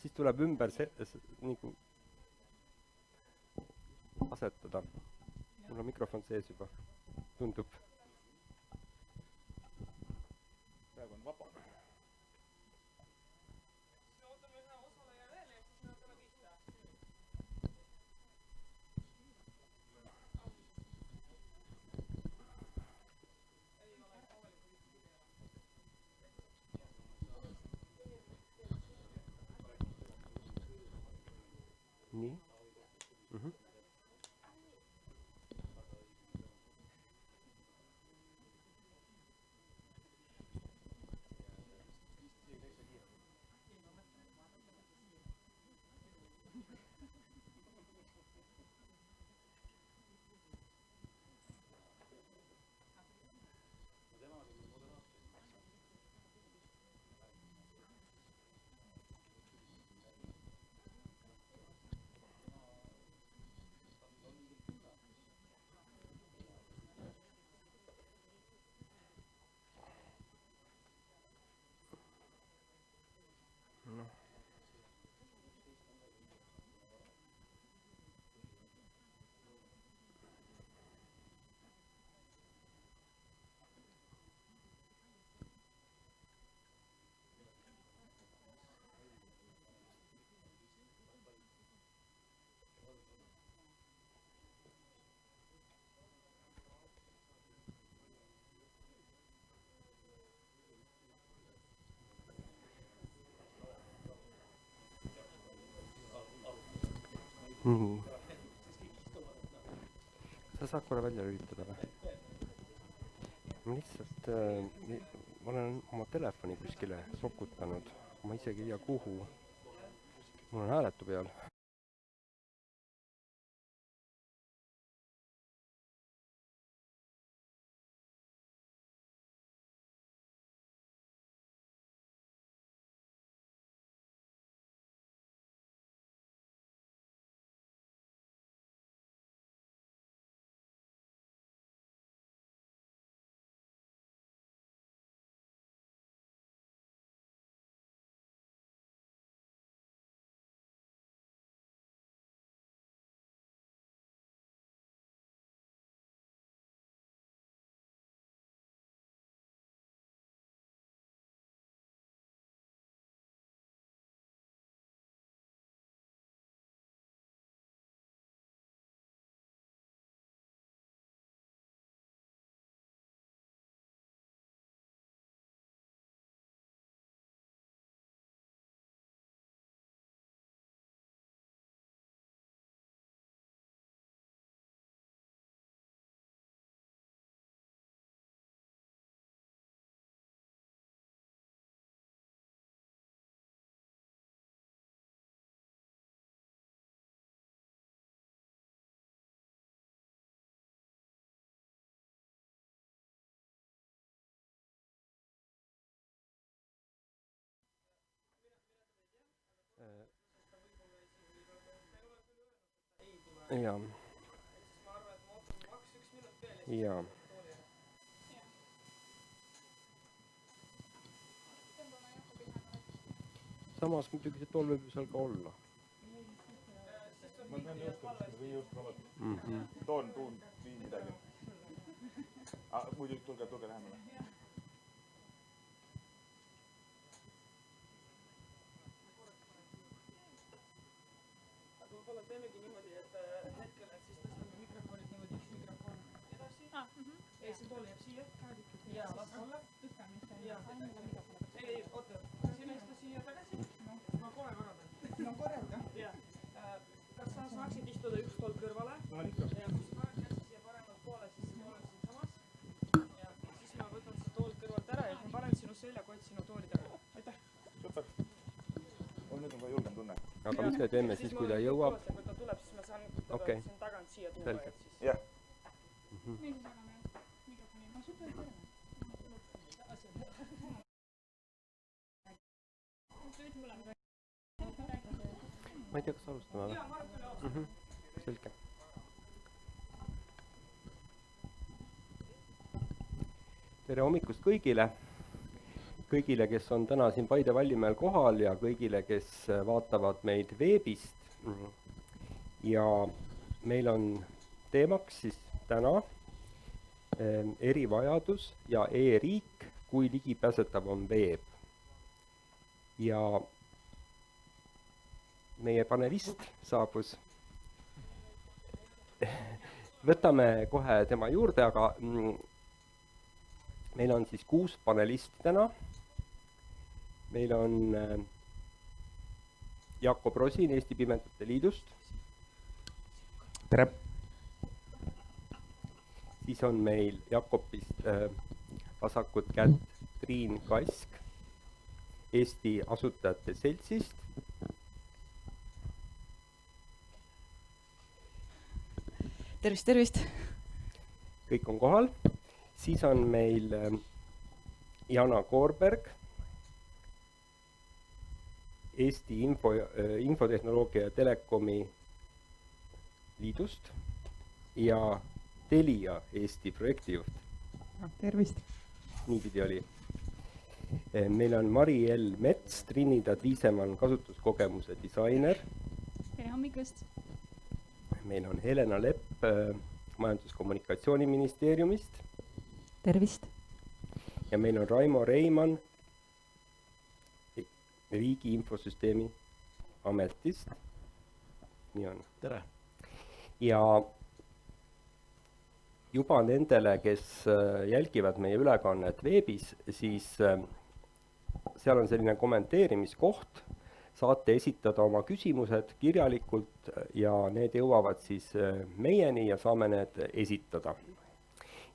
siis tuleb ümber nagu asetada. Mul on mikrofon sees juba, tundub. Praegu on vaba. Ootame ühe osaleja veel ja siis me hakkame pihta. Nii. Sa saad korra välja lülitada või? Ma lihtsalt, ma olen oma telefoni kuskile sokutanud, ma isegi ei tea kuhu. Mul on hääletu peal. Jaa. Jaa. Samas muidugi see tool võib seal ka olla. Ma pean just probata. Toon viin midagi. Muidu tulge lähemale. Võib-olla teemegi niimoodi, et hetkel, et siis tõstame mikrofonid niimoodi üks mikrofon edasi. Ja see tool jääb siia. Ja las olla. Ei, oota. Sina istu siia tagasi. Ma kohe korraldan. No korraldan. Ja. Kas sa saaksid istuda üks tool kõrvale? No ikka. Ja kui sa paned käsi siia paremalt poole, siis see tool on siin samas. Ja siis ma võtan see tool kõrvalt ära ja ma panen sinu seljakott sinu tooli taga. Aitäh. Super. Nüüd on ka julgem tunne. Aga mis me teeme siis, kui ta jõuab? Kui ta tuleb, siis ma saan siin tagant siia tuua. Selge. Jah. Meeldis anname mikrofoni. Ma super tere. Ma ei tea, kas alustame või? Selge. Tere hommikust kõigile kõigile, kes on täna siin Paide Vallimäel kohal ja kõigile, kes vaatavad meid veebist. Ja meil on teemaks siis täna erivajadus ja e-riik, kui ligipääsetav on veeb. Ja meie panelist saabus. Võtame kohe tema juurde, aga meil on siis 6 panelisti täna. Meil on Jakob Rosin Eesti Pimedate Liidust. Tere! Siis on meil Jakobist vasakut kätt Triin Kask Eesti Asutajate Seltsist. Tervist, tervist! Kõik on kohal. Siis on meil Jana Koorberg Eesti Infotehnoloogia ja Telekomi Liidust ja Telia Eesti projektijuht. Tervist! Niipidi oli. Meil on Mari-El Mets, Trinidad Viisemann kasutuskogemuse disainer. Tere hommikust! Meil on Helena Lepp Majandus-Kommunikatsiooniministeeriumist. Tervist! Ja meil on Raimo Reimann Riigi Infosüsteemi Ametist. Nii on. Tere! Ja juba nendele, kes jälgivad meie ülekannet veebis, siis seal on selline kommenteerimiskoht. Saate esitada oma küsimused kirjalikult ja need jõuavad siis meieni ja saame need esitada.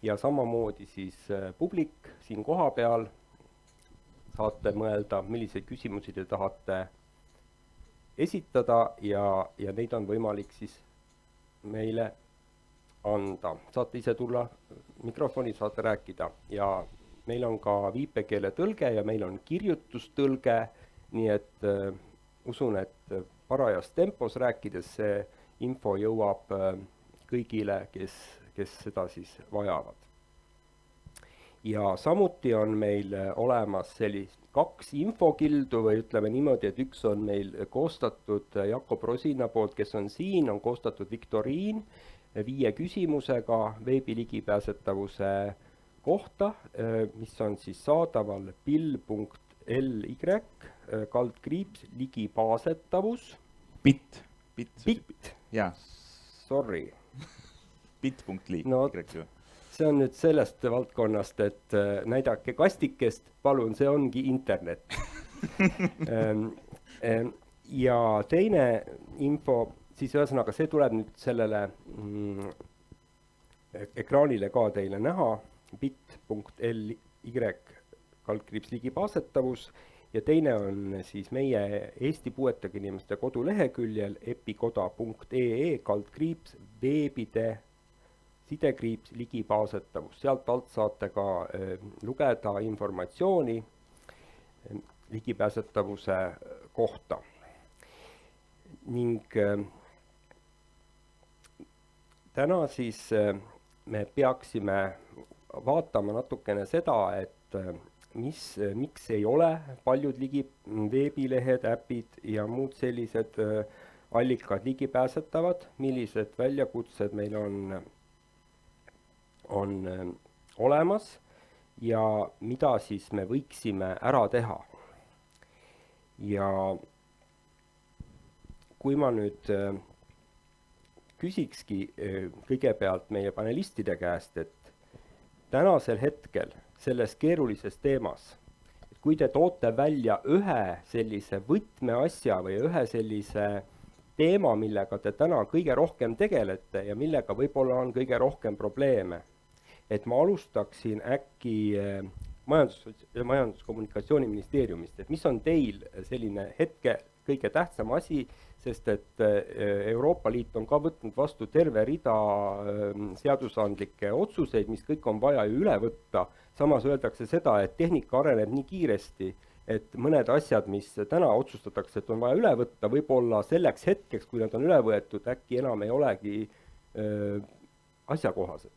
Ja samamoodi siis publik siin koha peal saate mõelda, milliseid küsimusi te tahate esitada ja neid on võimalik siis meile anda. Saate ise tulla mikrofoni, saate rääkida ja meil on ka viipekeele tõlge ja meil on kirjutustõlge, nii et usun, et parajas tempos rääkides see info jõuab kõigile, kes seda siis vajavad. Ja samuti on meil olemas 2 infokildu või ütleme niimoodi, et üks on meil koostatud Jakob Rosina poolt, kes on siin, on koostatud viktoriin 5 küsimusega veebi ligipääsetavuse kohta, mis on siis saadaval pill.ly ligipääsetavus. Bit. Jaa. Sorry. Bit.ly. No, see on nüüd sellest valdkonnast, et näidake kastikest, palun, see ongi internet. Ja teine info, siis ühesõnaga see tuleb nüüd sellele ekraanile ka teile näha, bit.ly ligipääsetavus ja teine on siis meie Eesti Puuetega Inimeste koduleheküljel epikoda.ee veebide ligipääsetavus. Sealt alt saate ka lugeda informatsiooni ligipääsetavuse kohta. Ning täna siis me peaksime vaatama natukene seda, et miks ei ole paljud veebilehed, äpid ja muud sellised allikad ligipääsetavad, millised väljakutsed meil on olemas ja mida siis me võiksime ära teha. Ja kui ma nüüd küsikski kõigepealt meie panelistide käest, et tänasel hetkel selles keerulises teemas, et kui te toote välja ühe sellise võtmeasja või ühe sellise teema, millega te täna kõige rohkem tegelete ja millega võib-olla on kõige rohkem probleeme, et ma alustaksin äkki Majandus-Kommunikatsiooniministeeriumist, et mis on teil selline hetke kõige tähtsam asi, sest et Euroopa Liit on ka võtnud vastu terve rida seadusandlikke otsuseid, mis kõik on vaja ju üle võtta. Samas öeldakse seda, et tehnika areneb nii kiiresti, et mõned asjad, mis täna otsustatakse, et on vaja üle võtta, võib-olla selleks hetkeks, kui nad on üle võetud, äkki enam ei olegi asjakohased.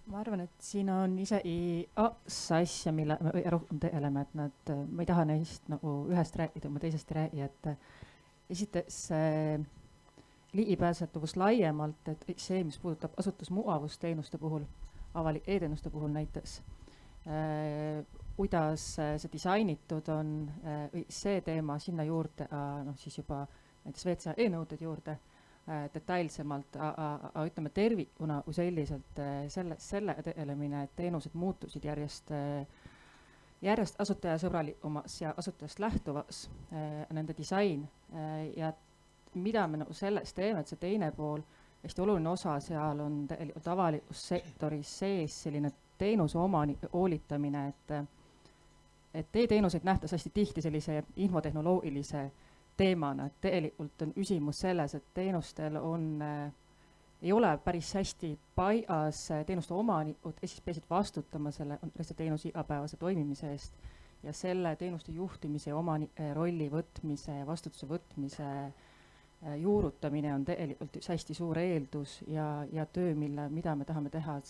ma arvan, et siin on isegi asja, mille me rohkem tegeleme, et nad, ma ei taha neist nagu ühest rääkida, ma teisest ei räägi, et esiteks ligipääsetavus laiemalt, et see, mis puudutab asutusmugavusteenuste puhul, avalik e-teenuste puhul näiteks, kuidas see disainitud on, see teema sinna juurde, siis juba näiteks WCA e-nõuded juurde detailsemalt, ütleme tervikuna kui selliselt selle tegelemine, et teenused muutusid järjest asutajasõbralikumas ja asutajast lähtuvas nende disain ja mida me nagu sellest teeme, et see teine pool, hästi oluline osa seal on tegelikult avalikus sektoris sees selline teenuse omanike hoolitamine, et e-teenuseid nähtas hästi tihti sellise infotehnoloogilise teemana, et tegelikult on küsimus selles, et teenustel ei ole päris hästi paigas teenuste omanikud, siis peasid vastutama selle teenuse igapäevase toimimise eest ja selle teenuste juhtimise ja omanike rolli võtmise ja vastutuse võtmise juurutamine on tegelikult üks hästi suur eeldus ja töö, mida me tahame teha, et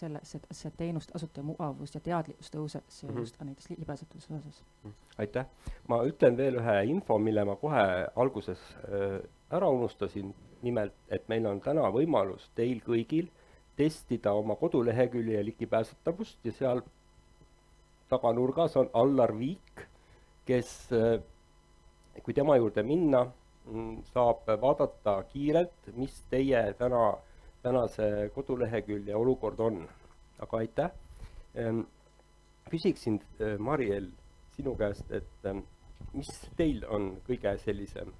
see teenust asutaja mugavus ja teadlikkus tõuseks just ka näiteks ligipääsetavuse osas. Aitäh. Ma ütlen veel ühe info, mille ma kohe alguses ära unustasin, nimelt, et meil on täna võimalus teil kõigil testida oma kodulehekülje ligipääsetavust ja seal taganurgas on Allar Viik, kes, kui tema juurde minna, saab vaadata kiirelt, mis teie tänase kodulehekülje olukord on. Aga aitäh. Küsiksin, Mariel, sinu käest, et mis teil on kõige sellisem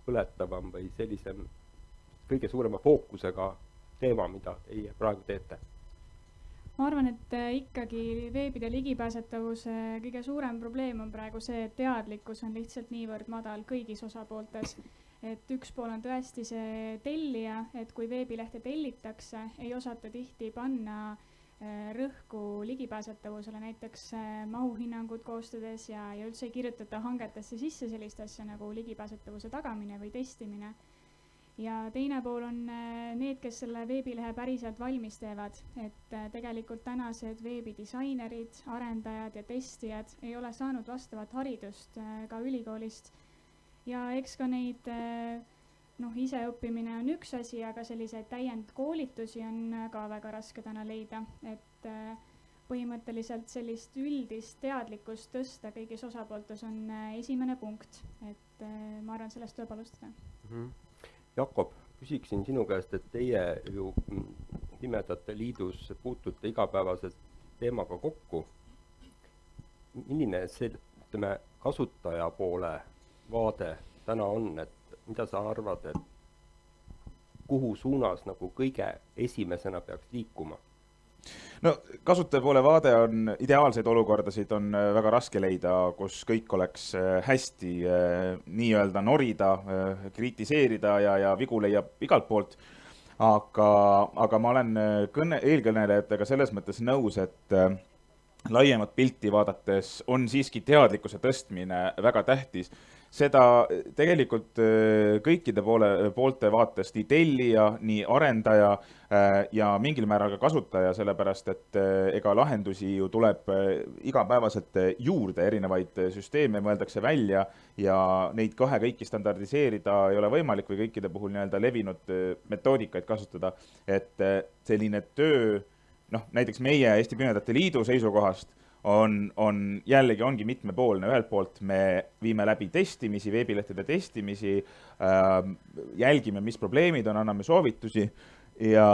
põletavam või sellisem kõige suurema fookusega teema, mida teie praegu teete? Ma arvan, et ikkagi veebide ligipääsetavuse kõige suurem probleem on praegu see, et teadlikkus on lihtsalt niivõrd madal kõigis osapooltes. Et üks pool on tõesti see tellija, et kui veebilehte tellitakse, ei osata tihti panna rõhku ligipääsetavusele, näiteks mahuhinnangud koostades ja üldse ei kirjutata hangetesse sisse sellist asja nagu ligipääsetavuse tagamine või testimine. Ja teine pool on need, kes selle veebilehe päriselt valmis teevad, et tegelikult tänased veebidisainerid, arendajad ja testijad ei ole saanud vastavat haridust ka ülikoolist ja eks ka neid iseõppimine on üks asi, aga selliseid täiendkoolitusi on ka väga raske täna leida, et põhimõtteliselt sellist üldist teadlikkust tõsta kõigis osapooltes on esimene punkt, et ma arvan, sellest tuleb alustada. Jakob, küsiksin sinu käest, et teie ju Pimedate Liidus puutute igapäevaselt teemaga kokku. Milline see kasutaja poole vaade täna on, et mida sa arvad, et kuhu suunas nagu kõige esimesena peaks liikuma? No kasutaja poole vaade on, ideaalseid olukordasid on väga raske leida, kus kõik oleks hästi nii-öelda norida, kritiseerida ja vigu leiab igalt poolt. Aga ma olen eelkõnelejatega selles mõttes nõus, et laiemat pilti vaadates on siiski teadlikkuse tõstmine väga tähtis. Seda tegelikult kõikide poolte vaatest, nii tellija, nii arendaja ja mingil määral ka kasutaja, sellepärast et ega lahendusi ju tuleb igapäevaselt juurde, erinevaid süsteeme mõeldakse välja ja neid kõiki standardiseerida ei ole võimalik või kõikide puhul nii-öelda levinud metoodikaid kasutada. Et selline töö, näiteks meie Eesti Pimedate Liidu seisukohast jällegi ongi mitmepoolne. Ühelt poolt me viime läbi testimisi, veebilehtede testimisi, jälgime, mis probleemid on, anname soovitusi ja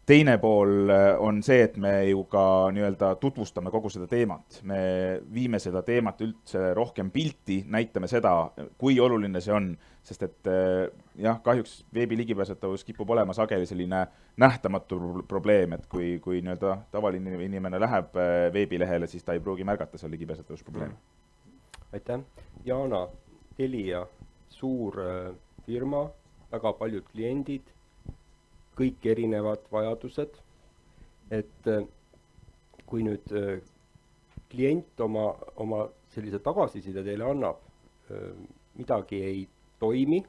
teine pool on see, et me ju ka nii-öelda tutvustame kogu seda teemat. Me viime seda teemat üldse rohkem pilti, näitame seda, kui oluline see on, sest et kahjuks veebi ligipääsetavus kipub olema sageli selline nähtamatu probleem, et kui nii-öelda tavaline inimene läheb veebilehele, siis ta ei pruugi märgata seal ligipääsetavusprobleemi. Aitäh. Jaana, Telia, suur firma, väga paljud kliendid, kõik erinevad vajadused, et kui nüüd klient oma sellise tagasiside teile annab, midagi ei toimi,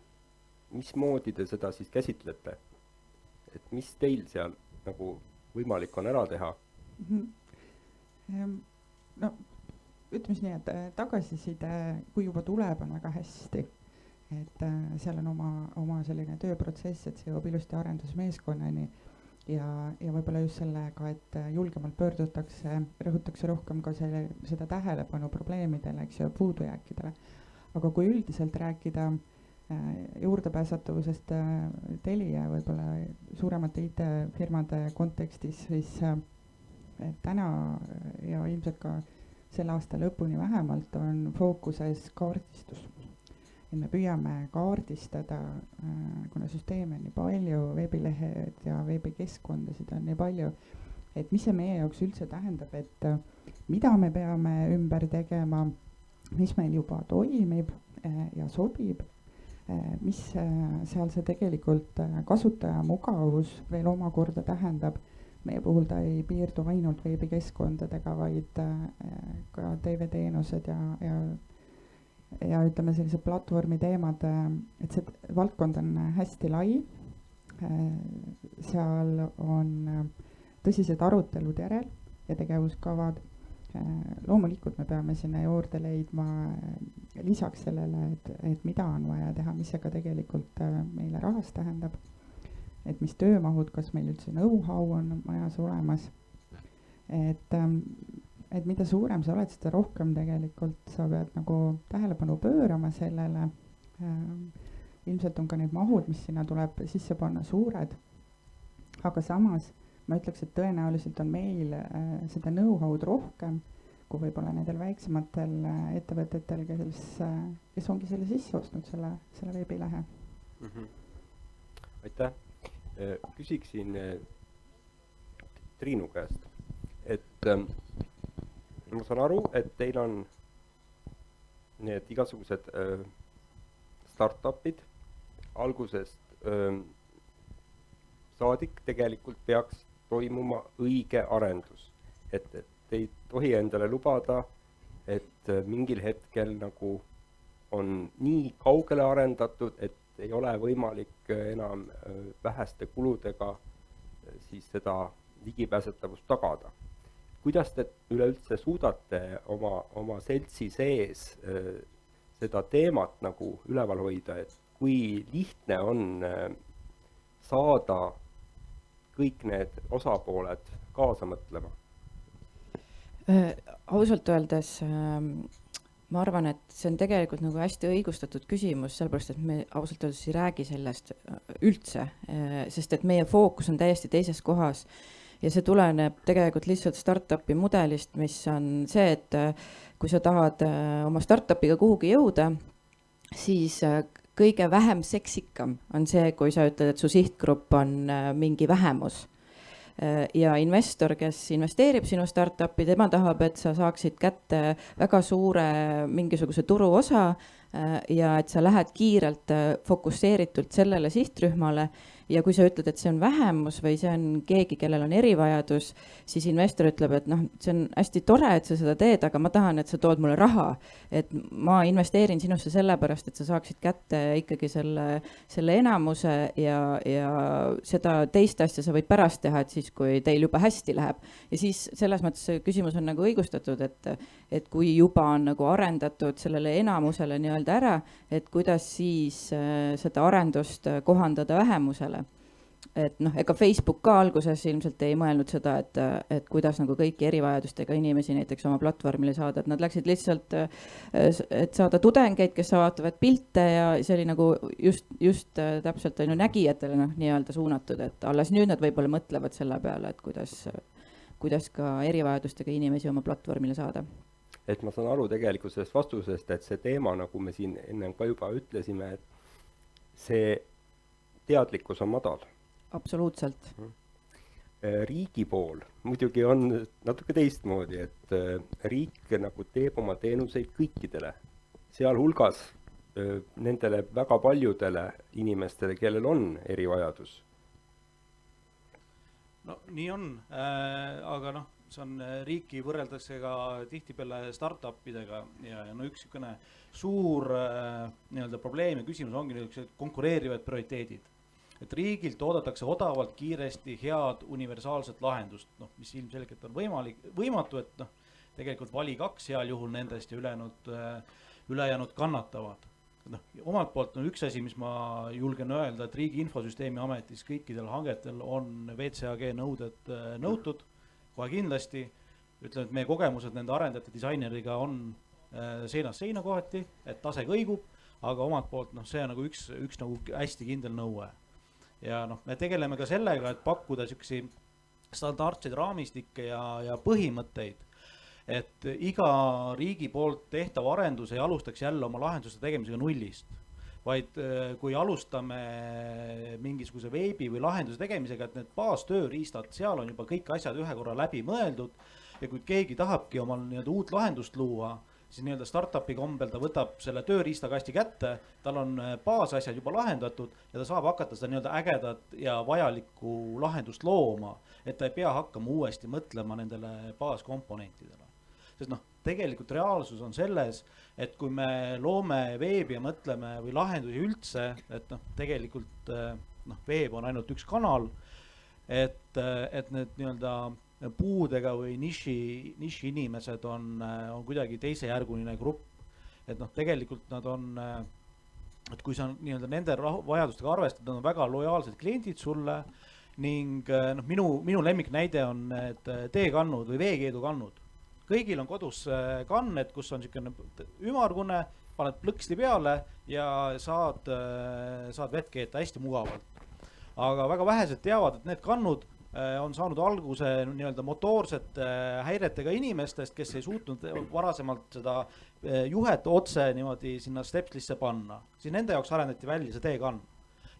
mismoodi te seda siis käsitlete? Et mis teil seal nagu võimalik on ära teha? No ütleme siis nii, et tagasiside, kui juba tuleb, on väga hästi. Et seal on oma selline tööprotsess, et see jõuab ilusti arendusmeeskonnani ja võib-olla just sellega, et julgemalt pöördutakse, rõhutakse rohkem ka seda tähelepanu probleemidele, eks ju, puudujääkidele. Aga kui üldiselt rääkida juurdepääsetavusest Telia võib-olla suuremate IT-firmade kontekstis, siis täna ja ilmselt ka selle aasta lõpuni vähemalt on fookuses kaardistus. Et me püüame kaardistada, kuna süsteeme on nii palju, veebilehed ja veebikeskkondasid on nii palju, et mis see meie jaoks üldse tähendab, et mida me peame ümber tegema, mis meil juba toimib ja sobib, mis seal see tegelikult kasutaja mugavus veel omakorda tähendab. Meie puhul ta ei piirdu ainult veebikeskkondadega, vaid ka TV-teenused ja ütleme sellised platvormi teemad, et see valdkond on hästi lai. Seal on tõsised arutelud järel ja tegevuskavad. Loomulikult me peame sinna juurde leidma lisaks sellele, et mida on vaja teha, mis see ka tegelikult meile rahas tähendab. Et mis töömahud, kas meil üldse know-how on majas olemas. Et mida suurem sa oled, seda rohkem tegelikult sa pead nagu tähelepanu pöörama sellele. Ilmselt on ka need mahud, mis sinna tuleb sisse panna, suured. Aga samas ma ütleks, et tõenäoliselt on meil seda know-how'd rohkem kui võib-olla nendel väiksematel ettevõtetel, kes ongi selle sisse ostnud, selle veebilehe. Aitäh! Küsiksin Triinu käest, et ma saan aru, et teil on need igasugused startupid algusest saadik tegelikult peaks toimuma õige arendus, et ei tohi endale lubada, et mingil hetkel nagu on nii kaugele arendatud, et ei ole võimalik enam väheste kuludega siis seda ligipääsetavust tagada. Kuidas te üleüldse suudate oma seltsi sees seda teemat nagu üleval hoida, et kui lihtne on saada kõik need osapooled kaasa mõtlema? Ausalt öeldes ma arvan, et see on tegelikult nagu hästi õigustatud küsimus, sellepärast, et me ausalt öeldes ei räägi sellest üldse, sest et meie fookus on täiesti teises kohas ja see tuleneb tegelikult lihtsalt startupi mudelist, mis on see, et kui sa tahad oma startupiga kuhugi jõuda, siis kõige vähem seksikam on see, kui sa ütled, et su sihtgrupp on mingi vähemus. Ja investor, kes investeerib sinu startupi, tema tahab, et sa saaksid kätte väga suure mingisuguse turuosa ja et sa lähed kiirelt fokusseeritult sellele sihtrühmale. Ja kui sa ütled, et see on vähemus või see on keegi, kellel on erivajadus, siis investor ütleb, et see on hästi tore, et sa seda teed, aga ma tahan, et sa tood mulle raha. Et ma investeerin sinusse sellepärast, et sa saaksid kätte ikkagi selle enamuse ja seda teist asja sa võid pärast teha, et siis, kui teil juba hästi läheb. Ja siis selles mõttes see küsimus on nagu õigustatud, et kui juba on nagu arendatud sellele enamusele nii-öelda ära, et kuidas siis seda arendust kohandada vähemusele. Et ega Facebook ka alguses ilmselt ei mõelnud seda, et kuidas nagu kõiki erivajadustega inimesi näiteks oma platvormile saada, et nad läksid lihtsalt, et saada tudengeid, kes vaatavad pilte ja see oli nagu just täpselt nägijatele nii-öelda suunatud, et alles nüüd nad võib-olla mõtlevad selle peale, et kuidas ka erivajadustega inimesi oma platvormile saada. Et ma saan aru tegelikult sellest vastusest, et see teema, nagu me siin ennem ka juba ütlesime, et see teadlikkus on madal. Absoluutselt. Riigi pool muidugi on natuke teistmoodi, et riik nagu teeb oma teenuseid kõikidele, sealhulgas nendele väga paljudele inimestele, kellel on erivajadus. No nii on, aga see on riiki võrreldakse ka tihtipeale startupidega ja üks suur probleem ja küsimus ongi konkureerivad prioriteedid. et riigilt oodatakse odavalt, kiiresti head universaalset lahendust, noh, mis ilmselgelt on võimatu, et noh, tegelikult vali 2 heal juhul nendest ja ülejäänud kannatavad. Noh, omalt poolt on üks asi, mis ma julgen öelda, et Riigi Infosüsteemi Ametis kõikidel hangetel on WCAG nõuded nõutud, kohe kindlasti. Ütlen, et meie kogemused nende arendajate disaineriga on seinast seina kohati, et tase kõigub, aga omalt poolt noh, see on nagu üks nagu hästi kindel nõue. Ja noh, me tegeleme ka sellega, et pakkuda siuksi standardseid raamistikke ja põhimõtteid, et iga riigi poolt tehtav arendus ei alustaks jälle oma lahenduste tegemisega nullist, vaid kui alustame mingisuguse veebi või lahenduse tegemisega, et need baastööriistad, seal on juba kõik asjad ühe korra läbi mõeldud ja kui keegi tahabki omal nii-öelda uut lahendust luua, siis nii-öelda startupi kombel ta võtab selle tööriistakasti kätte, tal on baasasjad juba lahendatud ja ta saab hakata seda nii-öelda ägedat ja vajalikku lahendust looma, et ta ei pea hakkama uuesti mõtlema nendele baaskomponentidele. Sest noh, tegelikult reaalsus on selles, et kui me loome veebi ja mõtleme või lahendusi üldse, et noh, tegelikult noh, veeb on ainult üks kanal, et need nii-öelda puudega või niši inimesed on kuidagi teisejärguline grupp. Et noh, tegelikult nad on, et kui sa nii-öelda nende vajadustega arvestad, nad on väga lojaalsed kliendid sulle ning noh, minu lemmik näide on need teekannud või veekeedukannud. Kõigil on kodus kanned, kus on niisugune ümargune, paned plõksti peale ja saad vett keeta hästi mugavalt. Aga väga vähesed teavad, et need kannud on saanud alguse nii-öelda motoorsete häiretega inimestest, kes ei suutnud varasemalt seda juhet otse niimoodi sinna stepslisse panna. Siis nende jaoks arendati välja see teekann.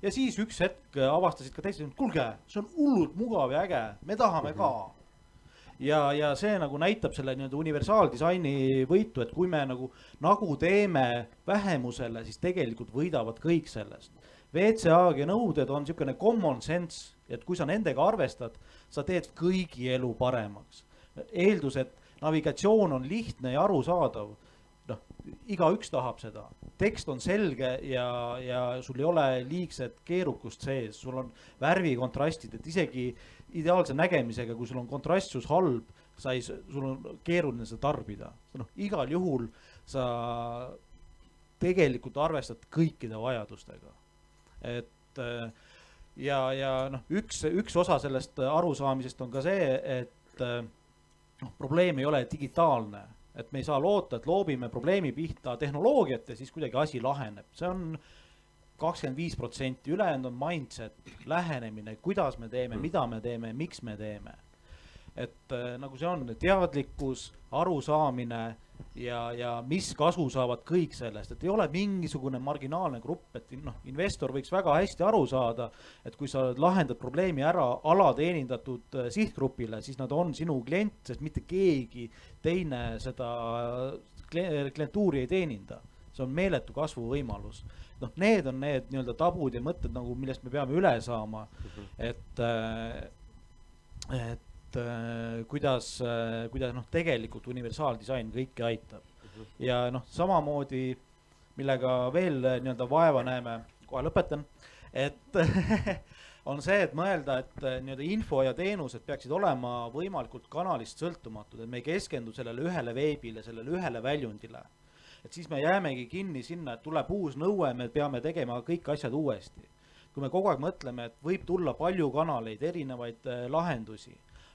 Ja siis üks hetk avastasid ka teised, kulge, see on hullult mugav ja äge, me tahame ka. Ja see nagu näitab selle nii-öelda universaaldisaini võitu, et kui me nagu teeme vähemusele, siis tegelikult võidavad kõik sellest. WCAG nõuded on niisugune common sense, et kui sa nendega arvestad, sa teed kõigi elu paremaks. Eeldus, et navigatsioon on lihtne ja arusaadav, noh, igaüks tahab seda. Tekst on selge ja sul ei ole liigset keerukust sees, sul on värvikontrastid, et isegi ideaalse nägemisega, kui sul on kontrastsus halb, sul on keeruline seda tarbida. No, igal juhul sa tegelikult arvestad kõikide vajadustega. Et ja noh, üks osa sellest arusaamisest on ka see, et noh, probleem ei ole digitaalne, et me ei saa loota, et loobime probleemi pihta tehnoloogiat ja siis kuidagi asi laheneb. See on 25%, ülejäänud on mindset, lähenemine, kuidas me teeme, mida me teeme, miks me teeme. Et nagu see on teadlikkus, arusaamine ja mis kasu saavad kõik sellest, et ei ole mingisugune marginaalne grupp, et noh, investor võiks väga hästi aru saada, et kui sa lahendad probleemi ära alateenindatud sihtgrupile, siis nad on sinu klient, sest mitte keegi teine seda klientuuri ei teeninda. See on meeletu kasvuvõimalus. Noh, need on need nii-öelda tabud ja mõtted, nagu, millest me peame üle saama, et kuidas noh, tegelikult universaaldisain kõike aitab. Ja noh, samamoodi, millega veel nii-öelda vaeva näeme, kohe lõpetan, et on see, et mõelda, et nii-öelda info ja teenused peaksid olema võimalikult kanalist sõltumatud, et me ei keskendu sellele ühele veebile, sellele ühele väljundile. Et siis me jäämegi kinni sinna, et tuleb uus nõue, me peame tegema kõik asjad uuesti. Kui me kogu aeg mõtleme, et võib tulla palju kanaleid, erinevaid lahendusi,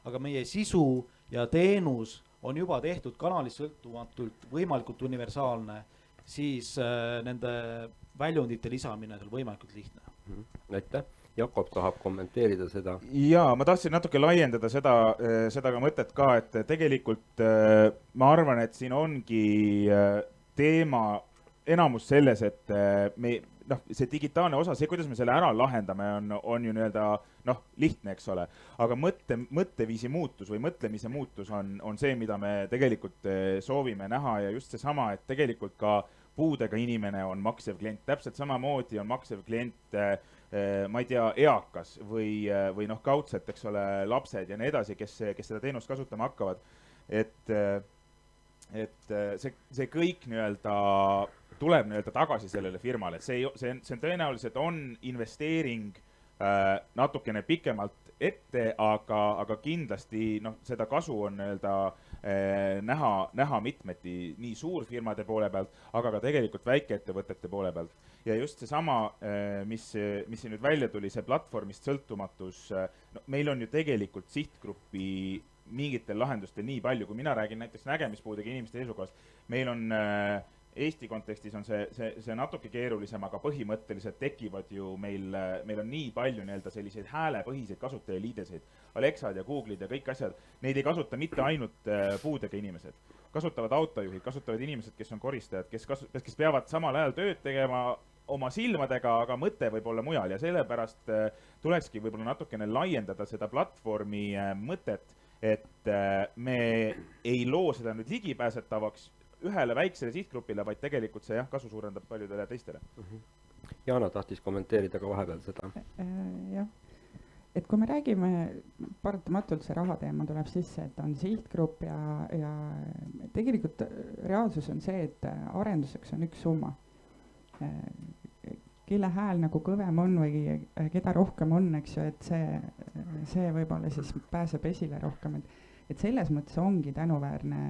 aga meie sisu ja teenus on juba tehtud kanalist sõltumatult võimalikult universaalne, siis nende väljundite lisamine on võimalikult lihtne. Aitäh. Jakob tahab kommenteerida seda. Ja ma tahtsin natuke laiendada seda ka mõtet ka, et tegelikult ma arvan, et siin ongi teema enamus selles, et see digitaalne osa, see, kuidas me selle ära lahendame, on ju nii-öelda lihtne, eks ole. Aga mõtteviisi muutus või mõtlemise muutus on see, mida me tegelikult soovime näha ja just see sama, et tegelikult ka puudega inimene on maksev klient. Täpselt samamoodi on maksev klient, ma ei tea, eakas või kaudselt, eks ole, lapsed ja nii edasi, kes seda teenust kasutama hakkavad. Et see kõik nii-öelda tuleb nii-öelda tagasi sellele firmale, et see on tõenäoliselt on investeering natukene pikemalt ette, aga kindlasti noh, seda kasu on näha mitmeti nii suurfirmade poole pealt, aga ka tegelikult väikeettevõtete poole pealt. Ja just seesama, mis siin nüüd välja tuli, see platvormist sõltumatus, no, meil on ju tegelikult sihtgruppi mingitel lahendustel nii palju, kui mina räägin näiteks nägemispuudega inimeste seisukohast, meil on Eesti kontekstis on see natuke keerulisem, aga põhimõtteliselt tekivad ju meil on nii palju selliseid häälepõhiseid kasutajaliideseid, Alexad ja Google'id ja kõik asjad, neid ei kasuta mitte ainult puudega inimesed, kasutavad autojuhid, kasutavad inimesed, kes on koristajad, kes peavad samal ajal tööd tegema oma silmadega, aga mõte võib olla mujal ja sellepärast tulekski võib-olla natukene laiendada seda platvormi mõtet, et me ei loo seda nüüd ligipääsetavaks ühele väiksele sihtgrupile, vaid tegelikult see kasu suurendab paljudele teistele. Jaana tahtis kommenteerida ka vahepeal seda. Jah, et kui me räägime, paratamatult see rahateema tuleb sisse, et on sihtgrupp ja tegelikult reaalsus on see, et arenduseks on üks summa. Kelle hääl nagu kõvem on või keda rohkem on, eks ju, et see võib-olla siis pääseb esile rohkem, et selles mõttes ongi tänuväärne,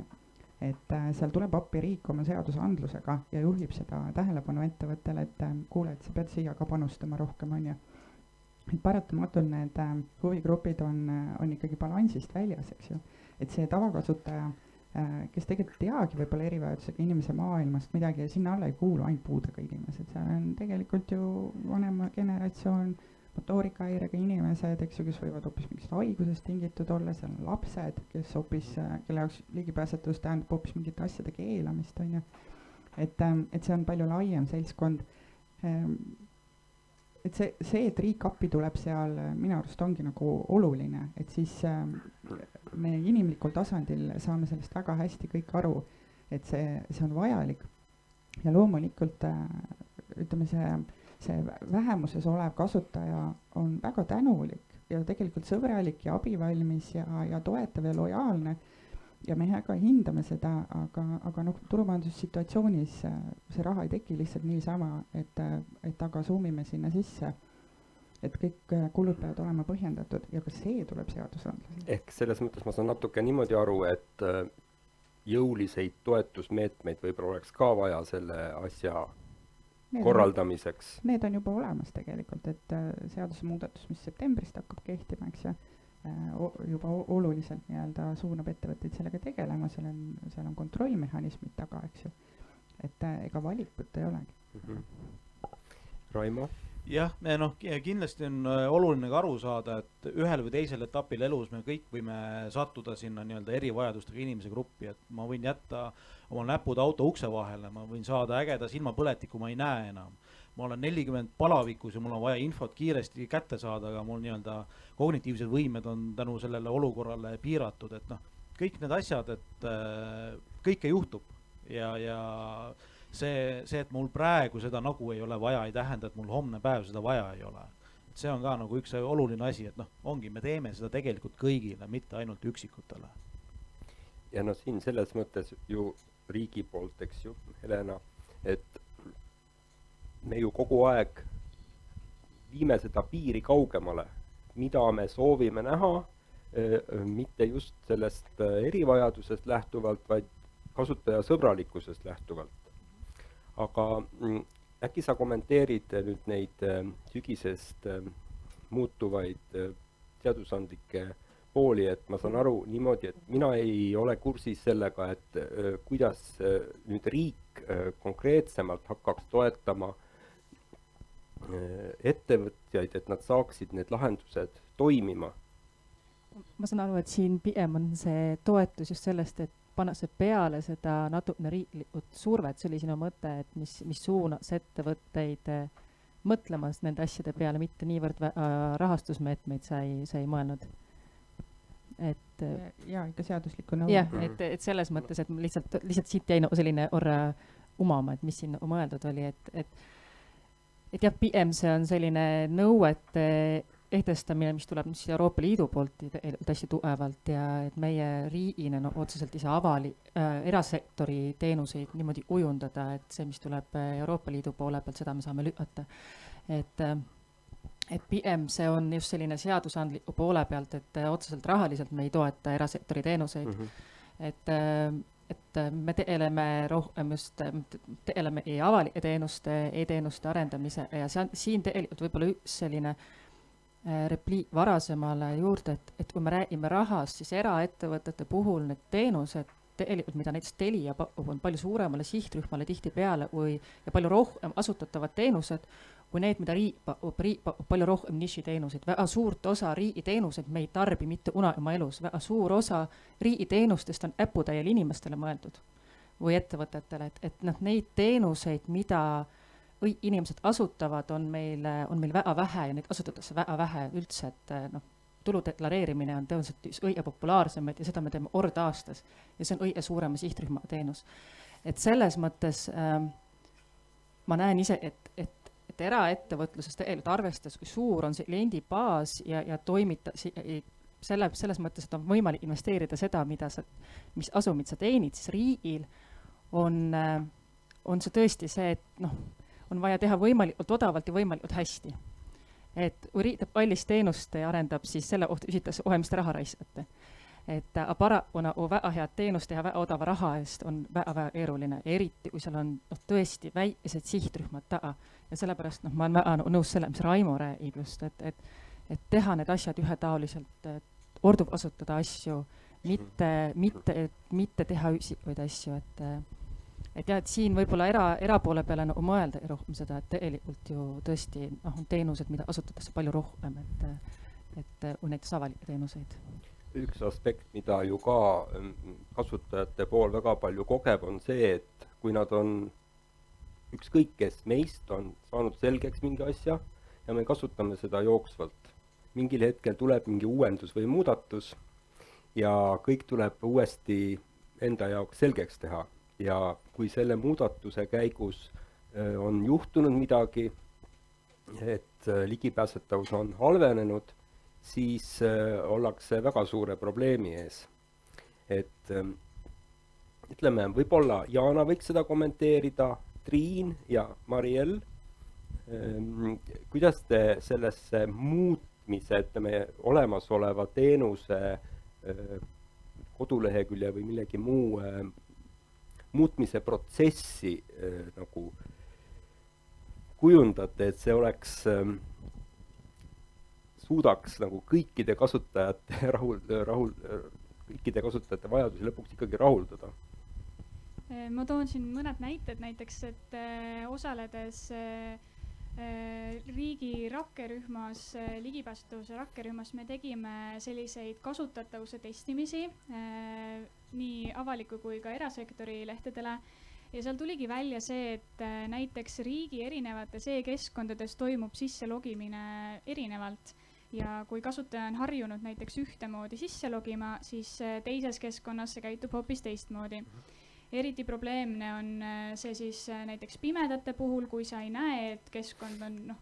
et seal tuleb appi riik oma seadusandlusega ja juhib seda tähelepanu ettevõttele, et kuule, et sa pead siia ka panustama rohkem, on ju. Et paratamatult need huvigrupid on ikkagi balansist väljas, eks ju. Et see tavakasutaja, kes tegelikult teagi võib-olla erivajadusega inimese maailmast midagi ja sinna alla ei kuulu ainult puudega inimesed, seal on tegelikult ju vanema generatsioon, motoorikahäirega inimesed, eks ju, kes võivad hoopis mingist haigusest tingitud olla, seal on lapsed, kes hoopis, kelle jaoks ligipääsetavus tähendab hoopis mingite asjade keelamist, on ju. Et see on palju laiem seltskond. Et see, et riik appi tuleb seal, minu arust ongi nagu oluline, et siis me inimlikul tasandil saame sellest väga hästi kõik aru, et see on vajalik. Ja loomulikult, ütleme see vähemuses olev kasutaja on väga tänulik ja tegelikult sõbralik ja abivalmis ja toetav ja lojaalne ja me väga hindame seda, aga noh, turumajandussituatsioonis see raha ei teki lihtsalt niisama, et aga suumime sinna sisse, et kõik kulud peavad olema põhjendatud ja ka see tuleb seadusandlusele. Ehk selles mõttes ma saan natuke niimoodi aru, et jõuliseid toetusmeetmeid võib-olla oleks ka vaja selle asja korraldamiseks. Need on juba olemas tegelikult, et seadusemuudatus, mis septembrist hakkab kehtima, eks ju, juba oluliselt nii-öelda suunab ettevõtteid sellega tegelema, seal on kontrollmehhanismid taga, eks ju, et ega valikut ei olegi. Raimo? Jah, noh, kindlasti on oluline ka aru saada, et ühel või teisel etapil elus me kõik võime sattuda sinna nii-öelda erivajadustega inimese gruppi, et ma võin jätta oma näpud auto ukse vahele, ma võin saada ägeda silmapõletiku, ma ei näe enam. Ma olen 40 palavikus ja mul on vaja infot kiiresti kätte saada, aga mul nii-öelda kognitiivsed võimed on tänu sellele olukorrale piiratud, et noh, kõik need asjad, et kõike juhtub ja see, et mul praegu seda nagu ei ole vaja, ei tähenda, et mul homne päev seda vaja ei ole. See on ka nagu üks oluline asi, et noh, ongi, me teeme seda tegelikult kõigile, mitte ainult üksikutele. Ja no siin selles mõttes ju riigi poolt, eks ju, Helena, et me ju kogu aeg viime seda piiri kaugemale, mida me soovime näha, mitte just sellest erivajadusest lähtuvalt, vaid kasutaja sõbralikkusest lähtuvalt. Aga äkki sa kommenteerid nüüd neid sügisest muutuvaid seadusandlikke pooli, et ma saan aru niimoodi, et mina ei ole kursis sellega, et kuidas nüüd riik konkreetsemalt hakkaks toetama ettevõtjaid, et nad saaksid need lahendused toimima. Ma saan aru, et siin pigem on see toetus just sellest, et pannakse peale seda natukene riiklikud survet, see oli sinu mõte, et mis suunas ettevõtteid mõtlemas nende asjade peale, mitte niivõrd rahastusmeetmeid sa ei mõelnud. Ja ikka seaduslikku nõu. Jah, et selles mõttes, et lihtsalt siit jäi selline umama, et mis siin mõeldud oli, et jah, pigem see on selline nõuete ehtestamine, mis tuleb Euroopa Liidu poolt hästi tugevalt ja et meie riigina otseselt ei saa erasektori teenuseid niimoodi ujundada, et see, mis tuleb Euroopa Liidu poole pealt, seda me saame lükata. et pigem see on just selline seadusandliku poole pealt, et otseselt rahaliselt me ei toeta erasektori teenuseid. Et me tegeleme rohkem just, tegeleme avalike teenuste, e-teenuste arendamise ja siin tegelikult võib-olla üks selline repliik varasemale juurde, et kui me räägime rahast, siis eraettevõtete puhul need teenused tegelikult, mida näiteks Telia pakub, on palju suuremale sihtrühmale tihtipeale ja palju rohkem asutatavad teenused kui need, mida riik pakub palju rohkem nišiteenuseid. Väga suurt osa riigi teenuseid me ei tarbi mitte kunagi oma elus. Väga suur osa riigi teenustest on äputäiel inimestele mõeldud või ettevõtetele, et neid teenuseid, mida inimesed asutavad, on meil väga vähe ja neid asutatakse väga vähe üldse, et tulu deklareerimine on tõenäoliselt õige populaarsemad ja seda me teeme kord aastas ja see on õige suurema sihtrühma teenus. Et selles mõttes ma näen ise, et eraettevõtluses tegelikult arvestades, kui suur on see kliendibaas ja toimita selles mõttes, et on võimalik investeerida seda, mis asumit sa teenid, siis riigil on see tõesti see, et on vaja teha võimalikult odavalt ja võimalikult hästi. Et kui riik teeb kallist teenust ja arendab, siis selle kohta küsitakse, mis te raha raiskate. Et paraku väga head teenust teha väga odava raha eest on väga keeruline, eriti kui seal on tõesti väikesed sihtrühmad taga. Ja sellepärast ma olen väga nõus selle, mis Raimo räägib just, et teha need asjad ühetaoliselt, ordu kasutada asju, mitte teha üksikuid asju, et siin võib-olla erapoole peale mõelda rohkem seda, et tegelikult ju tõesti on teenused, mida asutatakse palju rohkem, et näiteks avalikke teenuseid. Üks aspekt, mida ju ka kasutajate pool väga palju kogeb, on see, et kui nad on ükskõik kes meist on saanud selgeks mingi asja ja me kasutame seda jooksvalt. Mingil hetkel tuleb mingi uuendus või muudatus ja kõik tuleb uuesti enda jaoks selgeks teha. Ja kui selle muudatuse käigus on juhtunud midagi, et ligipääsetavus on halvenenud, siis ollakse väga suure probleemi ees. Et ütleme, võib-olla Jaana võiks seda kommenteerida, Triin ja Mariel, kuidas te sellesse muutmise, ütleme, olemasoleva teenuse kodulehekülje või millegi muu muutmise protsessi nagu kujundate, et see oleks, suudaks nagu kõikide kasutajate kõikide kasutajate vajadusi lõpuks ikkagi rahuldada? Ma toon siin mõned näited, näiteks, et osaledes riigi rakkerühmas, ligipääsetavuse rakkerühmas me tegime selliseid kasutatavuse testimisi nii avaliku kui ka erasektori lehtedele ja seal tuligi välja see, et näiteks riigi erinevates e-keskkondades toimub sisselogimine erinevalt ja kui kasutaja on harjunud näiteks ühtemoodi sisse logima, siis teises keskkonnas see käitub hoopis teistmoodi. Eriti probleemne on see siis näiteks pimedate puhul, kui sa ei näe, et keskkond on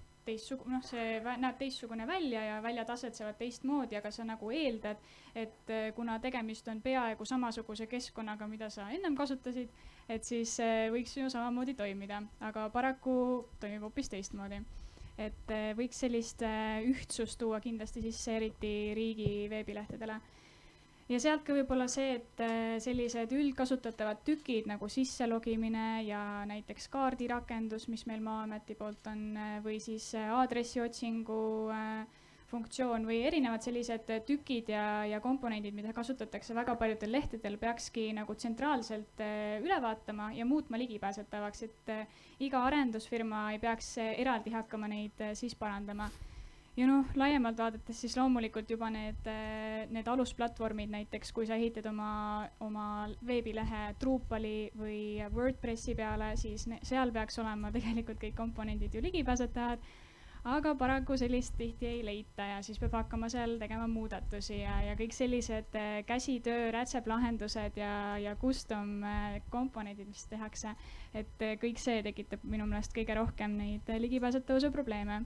see näeb teistsugune välja ja väljad asetsevad teistmoodi, aga sa nagu eeldad, et kuna tegemist on peaaegu samasuguse keskkonnaga, mida sa ennem kasutasid, et siis võiks ju samamoodi toimida, aga paraku toimib hoopis teistmoodi. Et võiks sellist ühtsust tuua kindlasti sisse eriti riigi veebilehtedele. Ja sealt ka võib-olla see, et sellised üldkasutatavad tükid nagu sisselogimine ja näiteks kaardirakendus, mis meil Maa-ameti poolt on, või siis aadressiotsingu funktsioon või erinevad sellised tükid ja komponendid, mida kasutatakse väga paljudel lehtedel, peakski nagu tsentraalselt üle vaatama ja muutma ligipääsetavaks, et iga arendusfirma ei peaks eraldi hakkama neid siis parandama. Ja laiemalt vaadates siis loomulikult juba need alusplatvormid, näiteks kui sa ehitad oma veebilehe Drupali või WordPressi peale, siis seal peaks olema tegelikult kõik komponendid ju ligipääsetavad, aga paraku sellist tihti ei leita ja siis peab hakkama seal tegema muudatusi ja kõik sellised käsitöö, rätseplahendused ja custom komponendid, mis tehakse, et kõik see tekitab minu meelest kõige rohkem neid ligipääsetavuse probleeme.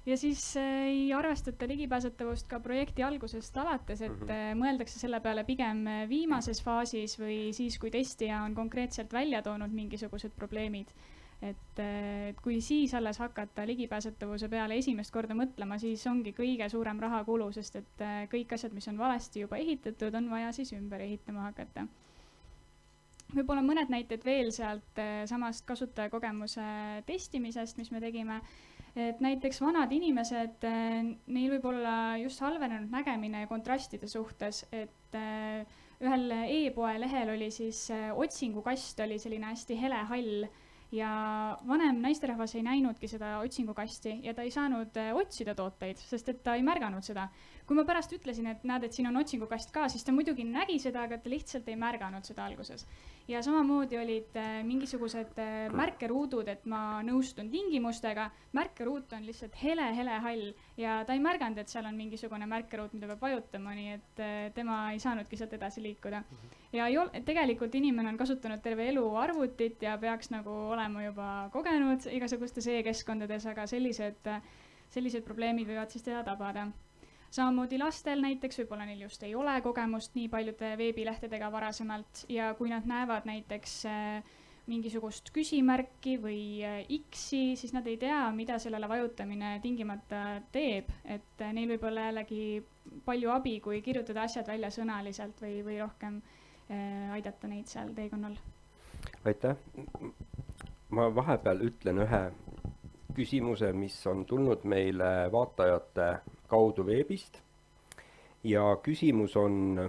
Ja siis ei arvestata ligipääsetavust ka projekti algusest alates, et mõeldakse selle peale pigem viimases faasis või siis, kui testija on konkreetselt välja toonud mingisugused probleemid. et kui siis alles hakata ligipääsetavuse peale esimest korda mõtlema, siis ongi kõige suurem rahakulu, sest et kõik asjad, mis on valesti juba ehitatud, on vaja siis ümber ehitama hakata. Võib-olla mõned näited veel sealt samast kasutajakogemuse testimisest, mis me tegime. Et näiteks vanad inimesed, neil võib olla just halvenenud nägemine kontrastide suhtes, et ühel e-poe lehel oli siis otsingukast oli selline hästi hele hall ja vanem naisterahvas ei näinudki seda otsingukasti ja ta ei saanud otsida tooteid, sest et ta ei märganud seda. Kui ma pärast ütlesin, et näed, et siin on otsingukast ka, siis ta muidugi nägi seda, aga ta lihtsalt ei märganud seda alguses. Ja samamoodi olid mingisugused märkeruudud, et ma nõustun tingimustega. Märkeruut on lihtsalt hele hall ja ta ei märganud, et seal on mingisugune märkeruut, mida peab vajutama, nii et tema ei saanudki sealt edasi liikuda. Ja tegelikult inimene on kasutanud terve elu arvutit ja peaks nagu olema juba kogenud igasugustes e-keskkondades, aga sellised probleemid võivad siis teda tabada. Samamoodi lastel näiteks võib-olla neil just ei ole kogemust nii paljude veebilehtedega varasemalt ja kui nad näevad näiteks mingisugust küsimärki või X-i, siis nad ei tea, mida sellele vajutamine tingimata teeb, et neil võib olla jällegi palju abi, kui kirjutada asjad välja sõnaliselt või rohkem aidata neid seal teekonnal. Aitäh. Ma vahepeal ütlen ühe küsimuse, mis on tulnud meile vaatajate kaudu veebist ja küsimus on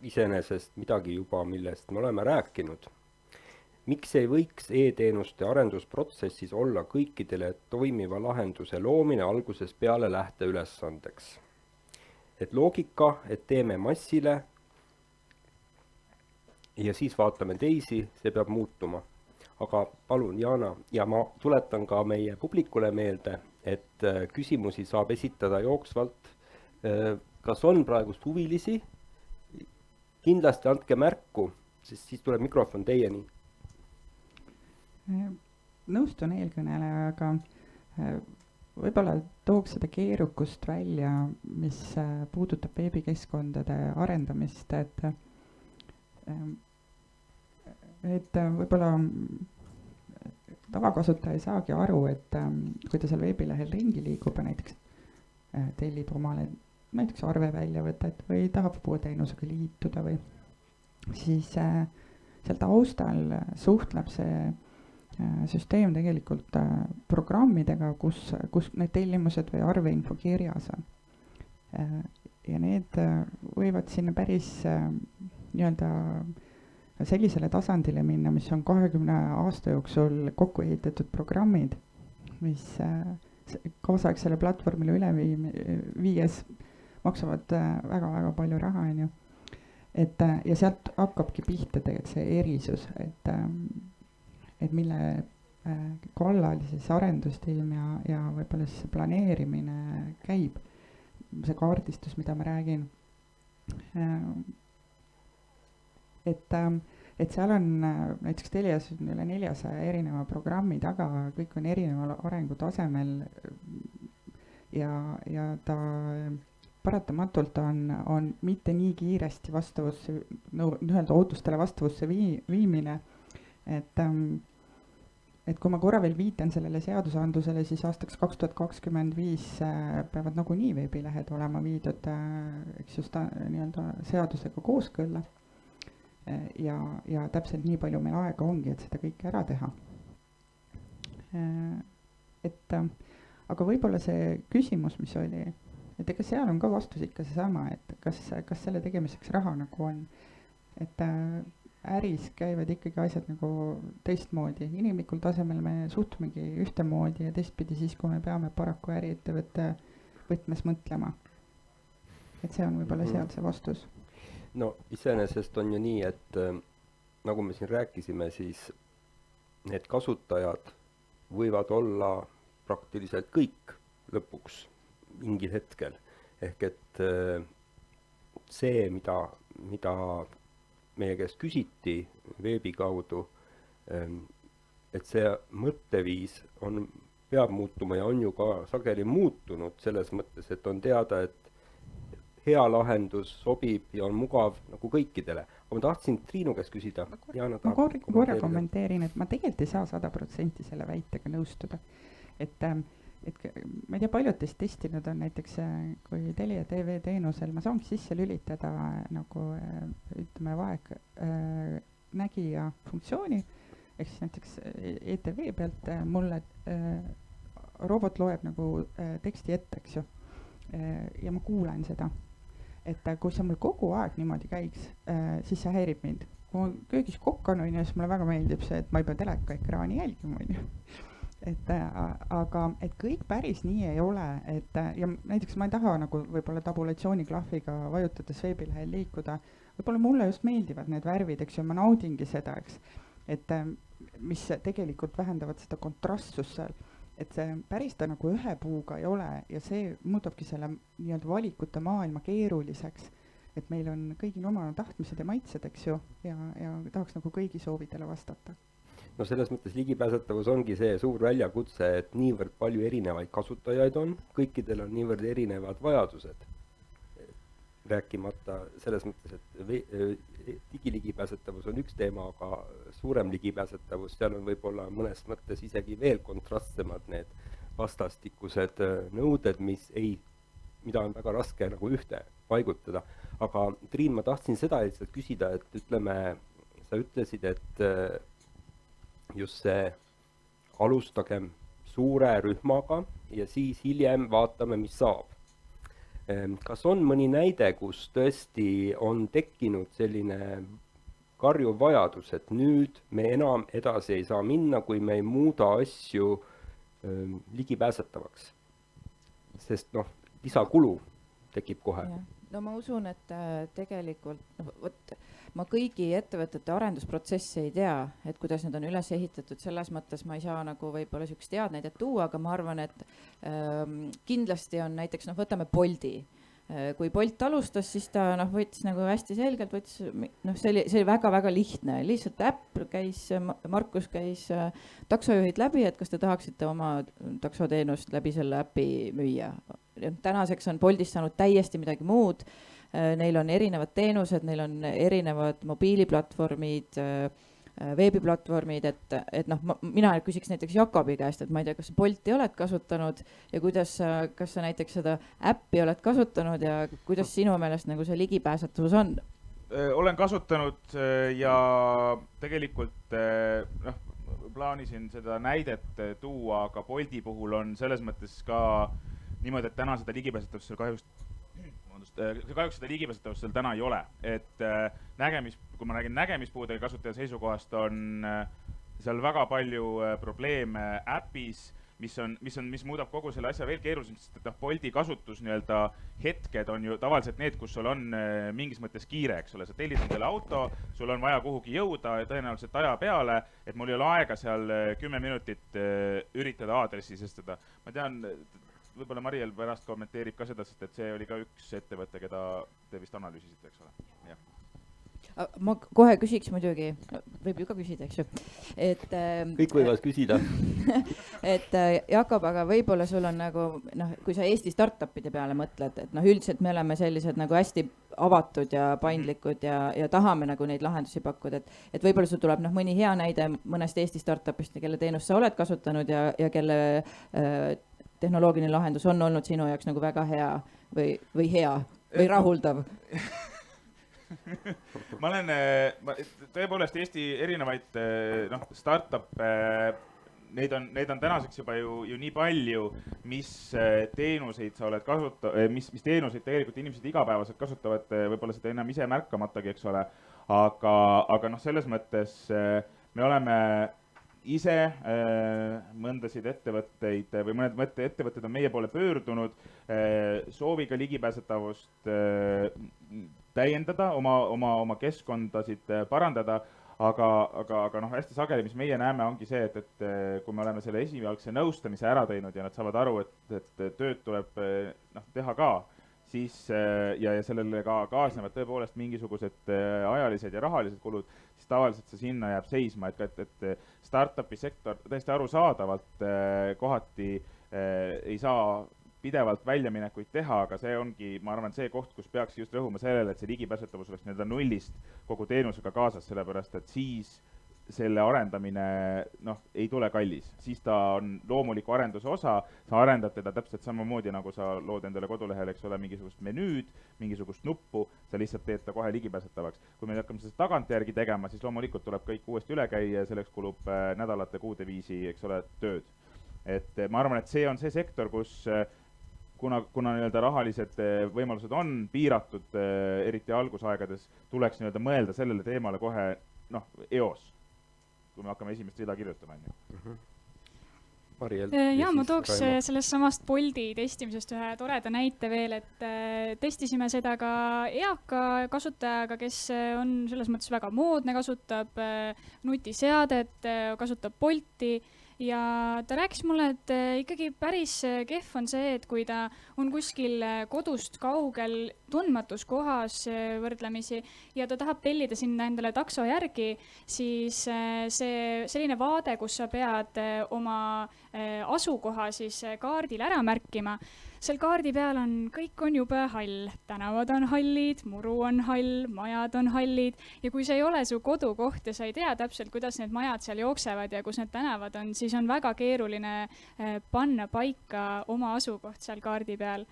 iseenesest midagi juba, millest me oleme rääkinud. Miks ei võiks e-teenuste arendusprotsessis olla kõikidele toimiva lahenduse loomine algusest peale lähteülesandeks? Et loogika, et teeme massile ja siis vaatame teisi, see peab muutuma. Aga palun, Jana, ja ma tuletan ka meie publikule meelde, et küsimusi saab esitada jooksvalt. Kas on praegust huvilisi? Kindlasti andke märku, sest siis tuleb mikrofon teieni. Nõustun eelkõnelejaga, võib-olla tooks seda keerukust välja, mis puudutab veebikeskkondade arendamist, et võib-olla tavakasutaja ei saagi aru, et kui ta seal veebilehel ringi liigub ja näiteks tellib omale näiteks arveväljavõtet või tahab puueteenusega liituda või siis seal taustal suhtleb see süsteem tegelikult programmidega, kus need tellimused või arveinfo kirjas on. Ja need võivad sinna päris nii-öelda sellisele tasandile minna, mis on 20 aasta jooksul kokku ehitatud programmid, mis kaasaegsele platvormile üle viies maksavad väga-väga palju raha, on ju. Ja sealt hakkabki pihta tegelikult see erisus, et mille kallal siis arendustiim ja võib-olla siis see planeerimine käib, see kaardistus, mida ma räägin. Et seal on näiteks Telias on üle 400 erineva programmi taga, kõik on erineval arengutasemel ja ta paratamatult on mitte nii kiiresti vastavusse, nii-öelda ootustele vastavusse viimine, et kui ma korra veel viitan sellele seadusandlusele, siis aastaks 2025 peavad nagunii veebilehed olema viidud, eks just nii-öelda seadusega kooskõlla. Ja täpselt nii palju meil aega ongi, et seda kõike ära teha. Aga võib-olla see küsimus, mis oli, et ega seal on ka vastus ikka seesama, et kas selle tegemiseks raha nagu on. Et äris käivad ikkagi asjad nagu teistmoodi. Inimlikul tasemel me suhtumegi ühtemoodi ja teistpidi siis, kui me peame paraku äriettevõtte võtmes mõtlema. Et see on võib-olla seal see vastus. No iseenesest on ju nii, et nagu me siin rääkisime, siis need kasutajad võivad olla praktiliselt kõik lõpuks mingil hetkel. Ehk et see, mida meie käest küsiti veebi kaudu, et see mõtteviis peab muutuma ja on ju ka sageli muutunud selles mõttes, et on teada, et hea lahendus sobib ja on mugav nagu kõikidele, aga ma tahtsin Triinu käest küsida. Ma korra kommenteerin, et ma tegelikult ei saa 100% selle väitega nõustuda. Et ma ei tea, paljud teist testinud on näiteks, kui Telia TV teenusel ma saangi sisse lülitada nagu ütleme vaegnägija funktsiooni, ehk siis näiteks ETV pealt mulle robot loeb nagu teksti ette, eks ju, ja ma kuulen seda. Et kui see mul kogu aeg niimoodi käiks, siis see häirib mind. Kui ma köögis kokkan, siis mulle väga meeldib see, et ma ei pea teleka ekraani jälgima. Aga et kõik päris nii ei ole, et ja näiteks ma ei taha nagu võib-olla tabulatsiooniklahviga vajutades veebilehel liikuda, võib-olla mulle just meeldivad need värvid, eks ju, ma naudingi seda, eks, et mis tegelikult vähendavad seda kontrastsust seal, et see päris ta nagu ühe puuga ei ole ja see muudabki selle nii-öelda valikute maailma keeruliseks, et meil on kõigil oma tahtmised ja maitsed, eks ju, ja tahaks nagu kõigi soovidele vastata. No selles mõttes ligipääsetavus ongi see suur väljakutse, et niivõrd palju erinevaid kasutajaid on, kõikidel on niivõrd erinevad vajadused. Rääkimata selles mõttes, et digiligipääsetavus on üks teema, aga suurem ligipääsetavus, seal on võib-olla mõnes mõttes isegi veel kontrastsemad need vastastikused nõuded, mida on väga raske nagu ühte paigutada. Aga Triin, ma tahtsin seda lihtsalt küsida, et ütleme, sa ütlesid, et just see alustagem suure rühmaga ja siis hiljem vaatame, mis saab. Kas on mõni näide, kus tõesti on tekkinud selline karjuv vajadus, et nüüd me enam edasi ei saa minna, kui me ei muuda asju ligipääsetavaks? Sest lisakulu tekib kohe. No ma usun, et tegelikult ma kõigi ettevõtete arendusprotsessi ei tea, et kuidas need on üles ehitatud, selles mõttes ma ei saa nagu võib-olla sükst head näidet tuua, aga ma arvan, et kindlasti on näiteks, võtame Bolti. Kui Bolt alustas, siis ta võttis nagu hästi selgelt, see oli väga-väga lihtne, lihtsalt äpp käis, Markus käis taksojuhid läbi, et kas te tahaksite oma taksoteenust läbi selle äppi müüa. Tänaseks on Boltist saanud täiesti midagi muud. Neil on erinevad teenused, neil on erinevad mobiiliplatvormid, veebiplatvormid, et mina küsiks näiteks Jakobi käest, et ma ei tea, kas Bolti oled kasutanud ja kas sa näiteks seda äppi oled kasutanud ja kuidas sinu meelest nagu see ligipääsetavus on? Olen kasutanud ja tegelikult plaanisin seda näidet tuua, aga Bolti puhul on selles mõttes ka niimoodi, et täna seda ligipääsetavust kahjuks seda ligipääsetavust seal täna ei ole, et kui ma räägin nägemispuudega kasutaja seisukohast, on seal väga palju probleeme äpis, mis muudab kogu selle asja veel keerulisemaks, sest et Bolti kasutus hetked on ju tavaliselt need, kus sul on mingis mõttes kiire, eks ole, sa tellid endale auto, sul on vaja kuhugi jõuda tõenäoliselt aja peale, et mul ei ole aega seal 10 minutit üritada aadressi sestada. Ma tean, võib-olla Mariel pärast kommenteerib ka seda, sest et see oli ka üks ettevõte, keda te vist analüüsisite, eks ole. Ja. Ma kohe küsiks muidugi, võib ju ka küsida, eks ju. Kõik võivad küsida. Et Jakob, aga võib-olla sul on nagu, kui sa Eesti startupide peale mõtled, et üldiselt me oleme sellised nagu hästi avatud ja paindlikud ja tahame nagu neid lahendusi pakkuda, et võib-olla sul tuleb mõni hea näide mõnest Eesti startupist, kelle teenust sa oled kasutanud ja kelle tehnoloogiline lahendus on olnud sinu jaoks nagu väga hea või hea või rahuldav? Ma olen tõepoolest Eesti erinevaid startup'e, neid on tänaseks juba ju nii palju, mis teenuseid sa oled mis teenuseid tegelikult inimesed igapäevaselt kasutavad, võib-olla seda enam ise märkamatagi, eks ole, aga selles mõttes me oleme ise mõndasid ettevõtteid või mõned ettevõtted on meie poole pöördunud sooviga ligipääsetavust täiendada, oma keskkondasid parandada, aga hästi sageli, mis meie näeme, ongi see, et kui me oleme selle esialgse nõustamise ära teinud ja nad saavad aru, et tööd tuleb teha ka, siis ja sellele ka kaasnevad tõepoolest mingisugused ajalised ja rahalised kulud, siis tavaliselt see sinna jääb seisma, et startupi sektor täiesti arusaadavalt kohati ei saa pidevalt väljaminekuid teha, aga see ongi, ma arvan, see koht, kus peaks just rõhuma sellele, et see ligipääsetavus oleks nii-öelda nullist kogu teenusega kaasas, sellepärast et siis selle arendamine ei tule kallis, siis ta on loomuliku arenduse osa, sa arendad teda täpselt samamoodi, nagu sa lood endale kodulehel, eks ole, mingisugust menüüd, mingisugust nuppu, sa lihtsalt teed ta kohe ligipääsetavaks. Kui me hakkame seda tagantjärgi tegema, siis loomulikult tuleb kõik uuesti üle käia ja selleks kulub nädalate, kuude viisi, eks ole, tööd. Et ma arvan, et see on see sektor, kus kuna nii-öelda rahalised võimalused on piiratud, eriti algusaegades, tuleks nii-öelda mõelda sellele teemale kohe eos, kui me hakkame esimest rida kirjutama. Ja ma tooks sellest samast Bolti testimisest ühe toreda näite veel, et testisime seda ka eaka kasutajaga, kes on selles mõttes väga moodne, kasutab nutiseadet, kasutab Bolti ja ta rääkis mulle, et ikkagi päris kehv on see, et kui ta on kuskil kodust kaugel tundmatus kohas võrdlemisi ja ta tahab tellida sinna endale takso järgi, siis see selline vaade, kus sa pead oma asukoha siis kaardil ära märkima, seal kaardi peal kõik on jube hall, tänavad on hallid, muru on hall, majad on hallid ja kui see ei ole su kodukoht ja sa ei tea täpselt, kuidas need majad seal jooksevad ja kus need tänavad on, siis on väga keeruline panna paika oma asukoht seal kaardi peal.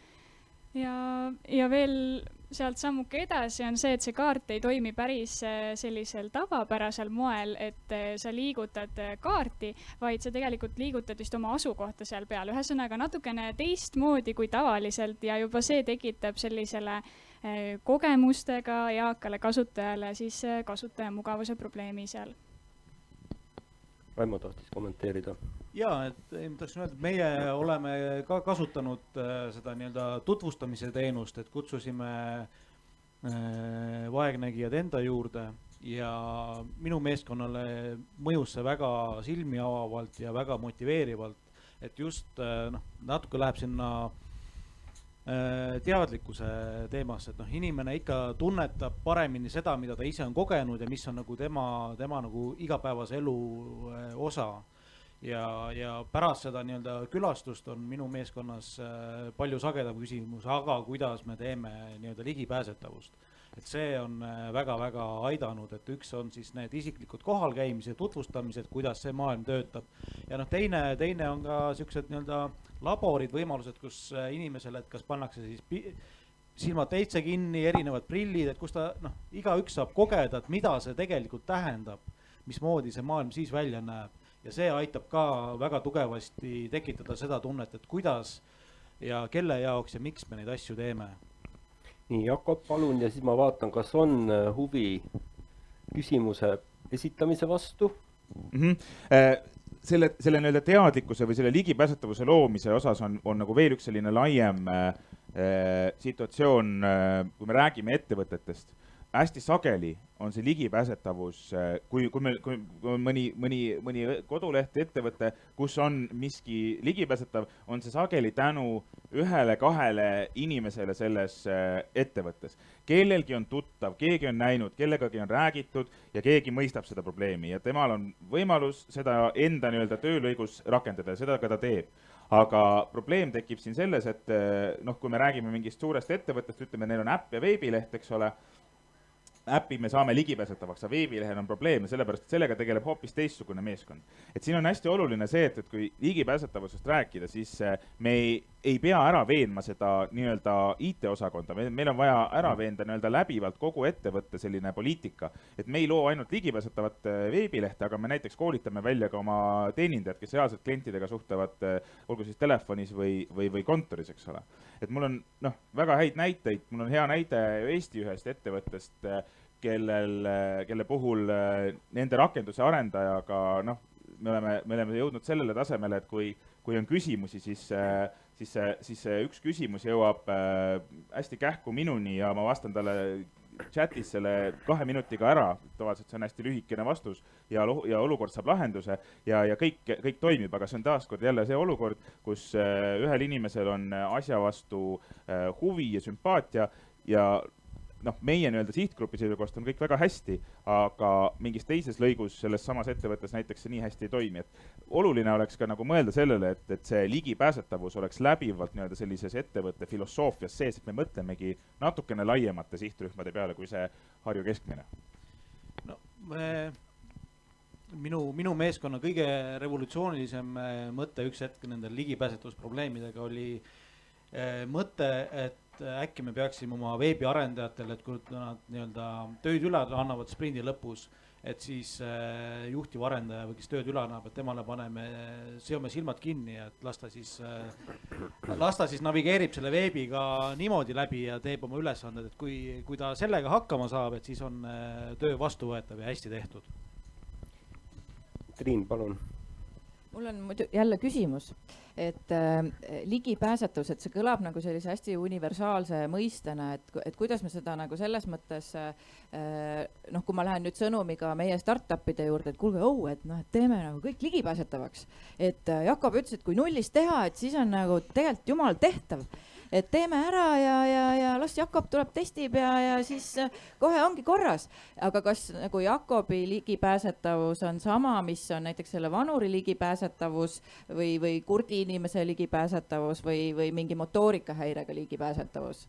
Ja veel sealt sammuke edasi on see, et see kaart ei toimi päris sellisel tavapärasel moel, et sa liigutad kaarti, vaid sa tegelikult liigutad just oma asukohta seal peal. Ühesõnaga natukene teistmoodi kui tavaliselt ja juba see tekitab sellisele kogemustega eakale kasutajale siis kasutaja mugavuse probleemi seal. Raimo tahtis kommenteerida. Jaa, et ma tahaksin öelda, et meie oleme ka kasutanud seda nii-öelda tutvustamise teenust, et kutsusime vaegnägijad enda juurde ja minu meeskonnale mõjus see väga silmi avavalt ja väga motiveerivalt, et just natuke läheb sinna teadlikkuse teemasse, et inimene ikka tunnetab paremini seda, mida ta ise on kogenud ja mis on nagu tema nagu igapäevase elu osa. Ja pärast seda nii-öelda külastust on minu meeskonnas palju sagedam küsimus, aga kuidas me teeme nii-öelda ligipääsetavust. Et see on väga-väga aidanud, et üks on siis need isiklikud kohalkäimised, tutvustamised, kuidas see maailm töötab. Ja teine on ka siuksed nii-öelda laborid, võimalused, kus inimesele, et kas pannakse siis silmad täitsa kinni, erinevad prillid, et kus ta igaüks saab kogeda, et mida see tegelikult tähendab, mismoodi see maailm siis välja näeb. Ja see aitab ka väga tugevasti tekitada seda tunnet, et kuidas ja kelle jaoks ja miks me neid asju teeme. Nii, Jakob, palun, ja siis ma vaatan, kas on huvi küsimuse esitamise vastu. Selle nii-öelda teadlikkuse või selle ligipääsetavuse loomise osas on nagu veel üks selline laiem situatsioon, kui me räägime ettevõtetest. Hästi sageli on see ligipääsetavus, kui mõni koduleht ettevõte, kus on miski ligipääsetav, on see sageli tänu 1-2 inimesele selles ettevõttes. Kellelgi on tuttav, keegi on näinud, kellegagi on räägitud ja keegi mõistab seda probleemi ja temal on võimalus seda enda nii-öelda töölõigus rakendada ja seda ka ta teeb. Aga probleem tekib siin selles, et kui me räägime mingist suurest ettevõttest, ütleme, neil on äpp ja veebileht, eks ole, äppi me saame ligipääsetavaks, aga veebilehel on probleeme, sellepärast et sellega tegeleb hoopis teistsugune meeskond. Et siin on hästi oluline see, et kui ligipääsetavusest rääkida, siis me ei pea ära veenma seda nii-öelda IT-osakonda, meil on vaja ära veenda nii-öelda läbivalt kogu ettevõtte selline poliitika, et me ei loo ainult ligipääsetavat veebilehte, aga me näiteks koolitame välja ka oma teenindajad, kes reaalselt klientidega suhtlevad, olgu siis telefonis või kontoris, eks ole. Et mul on väga häid näiteid, mul on hea näide Eesti ühest ettevõttest, kelle puhul nende rakenduse arendajaga me oleme jõudnud sellele tasemele, et kui on küsimusi, siis see üks küsimus jõuab hästi kähku minuni ja ma vastan talle chatis selle 2 minutiga ära, tavaliselt see on hästi lühikene vastus ja olukord saab lahenduse ja kõik toimib, aga see on taaskord jälle see olukord, kus ühel inimesel on asja vastu huvi ja sümpaatia ja noh, meie nii-öelda sihtgrupi seisukohast on kõik väga hästi, aga mingis teises lõigus selles samas ettevõttes näiteks see nii hästi ei toimi, et oluline oleks ka nagu mõelda sellele, et see ligipääsetavus oleks läbivalt nii-öelda sellises ettevõtte filosoofias sees, et me mõtlemegi natukene laiemate sihtrühmade peale kui see Harju keskmine. No, minu meeskonna kõige revolutsioonilisem mõte üks hetk nendel ligipääsetavusprobleemidega oli mõte, et äkki me peaksime oma veebiarendajatele, et kui nad nii-öelda tööd üle annavad sprindi lõpus, et siis juhtiv arendaja või kes tööd üle annab, et temale seome silmad kinni, et las ta siis navigeerib selle veebiga niimoodi läbi ja teeb oma ülesanded, et kui ta sellega hakkama saab, et siis on töö vastuvõetav ja hästi tehtud. Triin, palun. Mul on muidu jälle küsimus, et ligipääsetavus, et see kõlab nagu sellise hästi universaalse mõistena, et kuidas me seda nagu selles mõttes, noh, kui ma lähen nüüd sõnumiga meie startupide juurde, et kuulge, et noh, et teeme nagu kõik ligipääsetavaks. Et Jakob ütles, et kui nullist teha, et siis on nagu tegelikult jumal tehtav. Et teeme ära ja las Jakob tuleb testib ja siis kohe ongi korras. Aga kas nagu Jakobi ligipääsetavus on sama, mis on näiteks selle vanuri ligipääsetavus või kurdi inimese ligipääsetavus või mingi motoorikahäirega ligipääsetavus?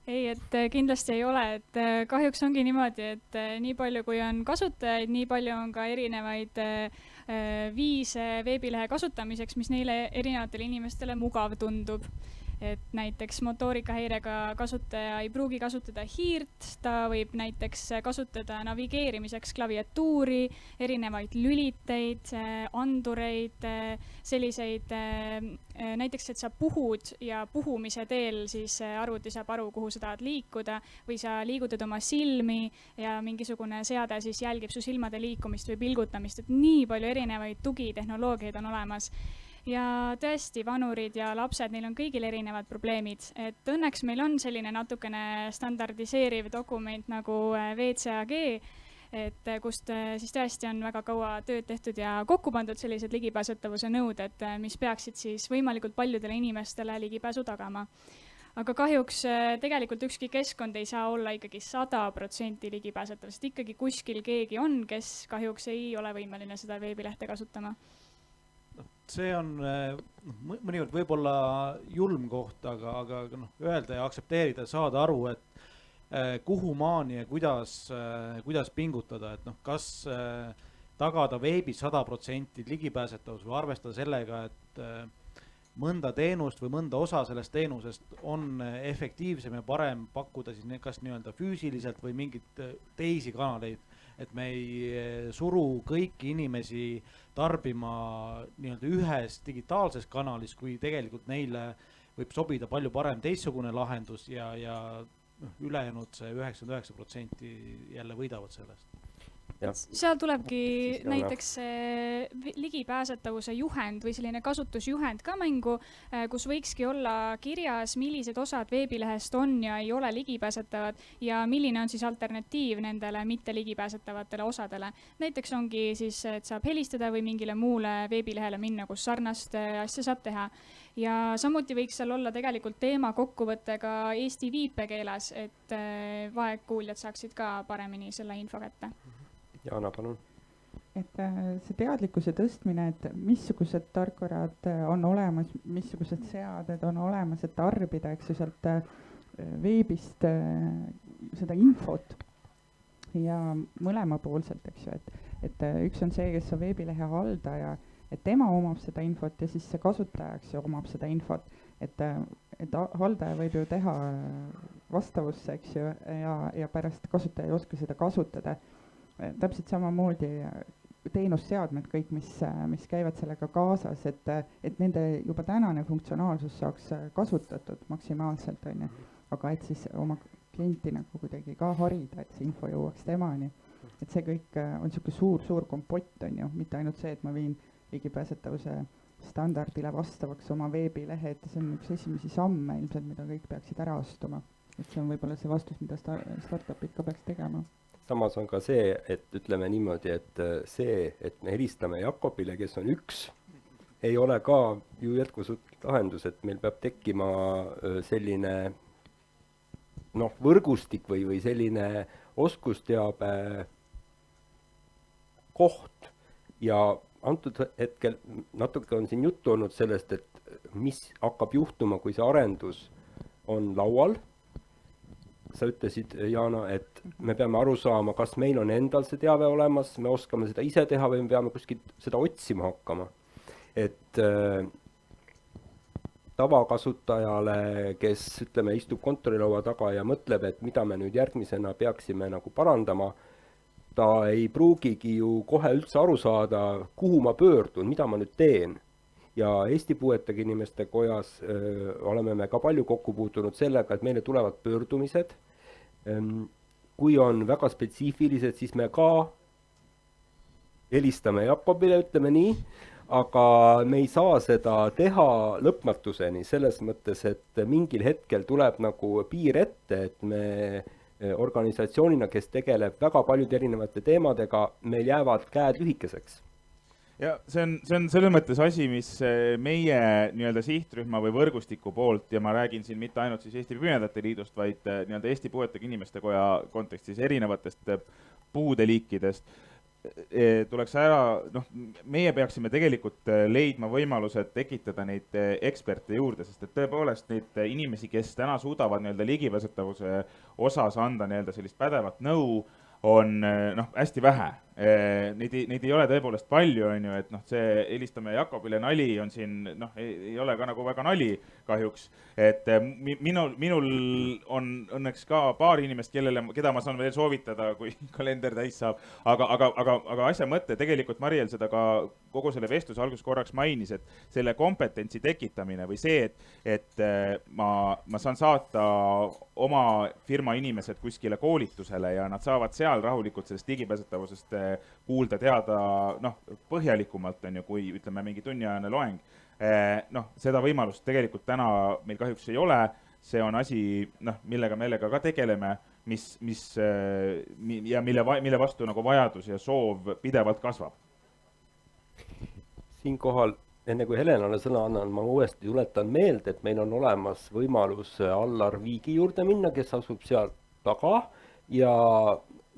Ei, et kindlasti ei ole, et kahjuks ongi niimoodi, et nii palju kui on kasutajaid, nii palju on ka erinevaid viise veebilehe kasutamiseks, mis neile erinevatele inimestele mugav tundub. Et näiteks motoorikahäirega kasutaja ei pruugi kasutada hiirt, ta võib näiteks kasutada navigeerimiseks klaviatuuri, erinevaid lüliteid, andureid, selliseid, näiteks, et sa puhud ja puhumise teel siis arvuti saab aru, kuhu sa tahad liikuda või sa liigutad oma silmi ja mingisugune seade siis jälgib su silmade liikumist või pilgutamist, et nii palju erinevaid tugitehnoloogiaid on olemas. Ja tõesti, vanurid ja lapsed, neil on kõigil erinevad probleemid, et õnneks meil on selline natukene standardiseeriv dokument nagu WCAG, et kust siis tõesti on väga kaua tööd tehtud ja kokku pandud sellised ligipääsetavuse nõuded, mis peaksid siis võimalikult paljudele inimestele ligipääsu tagama. Aga kahjuks tegelikult ükski keskkond ei saa olla ikkagi 100% ligipääsetav, sest ikkagi kuskil keegi on, kes kahjuks ei ole võimeline seda veebilehte kasutama. See on mõnikord võib-olla julm koht, aga öelda ja aktsepteerida, saada aru, et kuhu maani ja kuidas pingutada, et kas tagada veebis 100% ligipääsetavus või arvestada sellega, et mõnda teenust või mõnda osa sellest teenusest on efektiivsem ja parem pakkuda siis kas nii-öelda füüsiliselt või mingit teisi kanaleid, et me ei suru kõiki inimesi tarbima nii-öelda ühes digitaalses kanalis, kui tegelikult neile võib sobida palju parem teistsugune lahendus ja ülejäänud see 99% jälle võidavad sellest. Ja. Seal tulebki näiteks ligipääsetavuse juhend või selline kasutusjuhend ka mängu, kus võikski olla kirjas, millised osad veebilehest on ja ei ole ligipääsetavad ja milline on siis alternatiiv nendele mitte ligipääsetavatele osadele. Näiteks ongi siis, et saab helistada või mingile muule veebilehele minna, kus sarnast asja saab teha. Ja samuti võiks seal olla tegelikult teema kokkuvõte ka eesti viipekeeles, et vaegkuuljad saaksid ka paremini selle info kätte. Jaana, palun. Et see teadlikkuse tõstmine, et missugused tarkvarad on olemas, missugused seaded on olemas, et tarbida, eks ju, sealt veebist seda infot ja mõlemapoolselt, eks ju, et üks on see, kes on veebilehe haldaja, et tema omab seda infot ja siis see kasutaja, eks ju, omab seda infot, et haldaja võib ju teha vastavusse, eks ju, ja pärast kasutaja ei oska seda kasutada. Täpselt samamoodi teenusseadmed kõik, mis käivad sellega kaasas, et nende juba tänane funktsionaalsus saaks kasutatud maksimaalselt, on ju. Aga et siis oma klienti nagu kuidagi ka harida, et see info jõuaks temani. Et see kõik on niisugune suur kompott, on ju, mitte ainult see, et ma viin ligipääsetavuse standardile vastavaks oma veebilehe, et see on üks esimesi samme ilmselt, mida kõik peaksid ära astuma. Et see on võib-olla see vastus, mida startupid ka peaks tegema. Samas on ka see, et ütleme niimoodi, et see, et me helistame Jakobile, kes on üks, ei ole ka ju jätkusuutlik lahendus, et meil peab tekkima selline noh, võrgustik või selline oskusteabe koht ja antud hetkel natuke on siin juttu olnud sellest, et mis hakkab juhtuma, kui see arendus on laual. Sa ütlesid, Jana, et me peame aru saama, kas meil on endal see teave olemas, me oskame seda ise teha või me peame kuskilt seda otsima hakkama. Et tavakasutajale, kes ütleme, istub kontorilaua taga ja mõtleb, et mida me nüüd järgmisena peaksime nagu parandama, ta ei pruugigi ju kohe üldse aru saada, kuhu ma pöördun, mida ma nüüd teen. Ja Eesti Puuetega Inimeste Kojas oleme me ka palju kokku puutunud sellega, et meile tulevad pöördumised. Kui on väga spetsiifilised, siis me ka helistame Jakobile, ütleme nii, aga me ei saa seda teha lõpmatuseni selles mõttes, et mingil hetkel tuleb nagu piir ette, et me organisatsioonina, kes tegeleb väga paljude erinevate teemadega, meil jäävad käed lühikeseks. Ja see on selles mõttes asi, mis meie nii-öelda sihtrühma või võrgustiku poolt, ja ma räägin siin mitte ainult siis Eesti Pimedate Liidust, vaid nii-öelda Eesti Puuetega Inimeste Koja kontekstis erinevatest puude liikidest, tuleks ära, noh, meie peaksime tegelikult leidma võimalused tekitada neid eksperte juurde, sest et tõepoolest neid inimesi, kes täna suudavad nii-öelda ligipääsetavuse osas anda nii-öelda sellist pädevat nõu, on hästi vähe. Neid ei ole tõepoolest palju, on ju, et see helistame Jakobile nali on siin, ei ole ka nagu väga nali kahjuks, et minul on õnneks ka paar inimest, keda ma saan veel soovitada, kui kalender täis saab, aga asja mõte, tegelikult Mariel seda ka kogu selle vestluse alguses korraks mainis, et selle kompetentsi tekitamine või see, et ma saan saata oma firma inimesed kuskile koolitusele ja nad saavad seal rahulikult sellest ligipääsetavusest kuulda, teada põhjalikumalt, on ju, kui ütleme mingi tunniajane loeng. Seda võimalust tegelikult täna meil kahjuks ei ole, see on asi, millega meelega ka tegeleme, ja mille vastu nagu vajadus ja soov pidevalt kasvab. Siinkohal, enne kui Helenale sõna annan, ma uuesti tuletan meelde, et meil on olemas võimalus Allar Viigi juurde minna, kes asub seal taga ja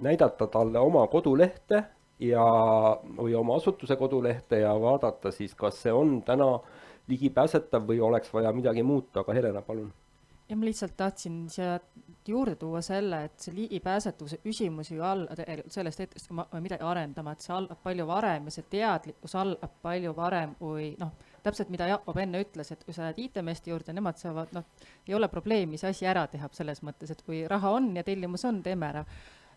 näidata talle oma kodulehte või oma asutuse kodulehte ja vaadata siis, kas see on täna ligipääsetav või oleks vaja midagi muuta, aga Helena, palun. Ja ma lihtsalt tahtsin siia juurde tuua selle, et see ligipääsetavuse küsimus ju sellest hetkest, kui me midagi arendama, et see algab palju varem ja see teadlikkus algab palju varem, kui täpselt mida Jakob enne ütles, et kui sa lähed IT-meeste juurde, nemad saavad, ei ole probleemi, see asi ära teha selles mõttes, et kui raha on ja tellimus on, teeme ära.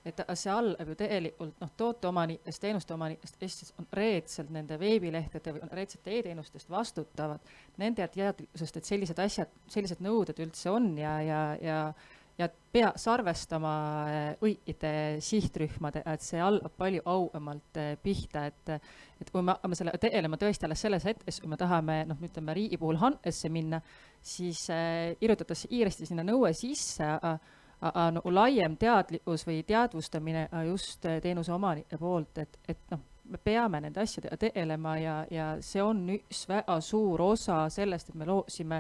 Et see algab ju tegelikult tooteomanikest, teenuste omanikest, Eestis on reedselt nende veebilehtede või reedselt e-teenustest vastutavad nende teadlikkusest, et sellised asjad, sellised nõuded üldse on ja peaks arvestama õigete sihtrühmade, et see algab palju auemalt pihta, et kui me hakkame selle tegelema tõesti alles selles hetkes, kui me tahame, ütleme riigi puhul hankesse minna, siis kirjutatakse kiiresti sinna nõue sisse, laiem teadlikkus või teadvustamine just teenuse omanike poolt, et me peame nende asjadega tegelema ja see on üks väga suur osa sellest, et me loosime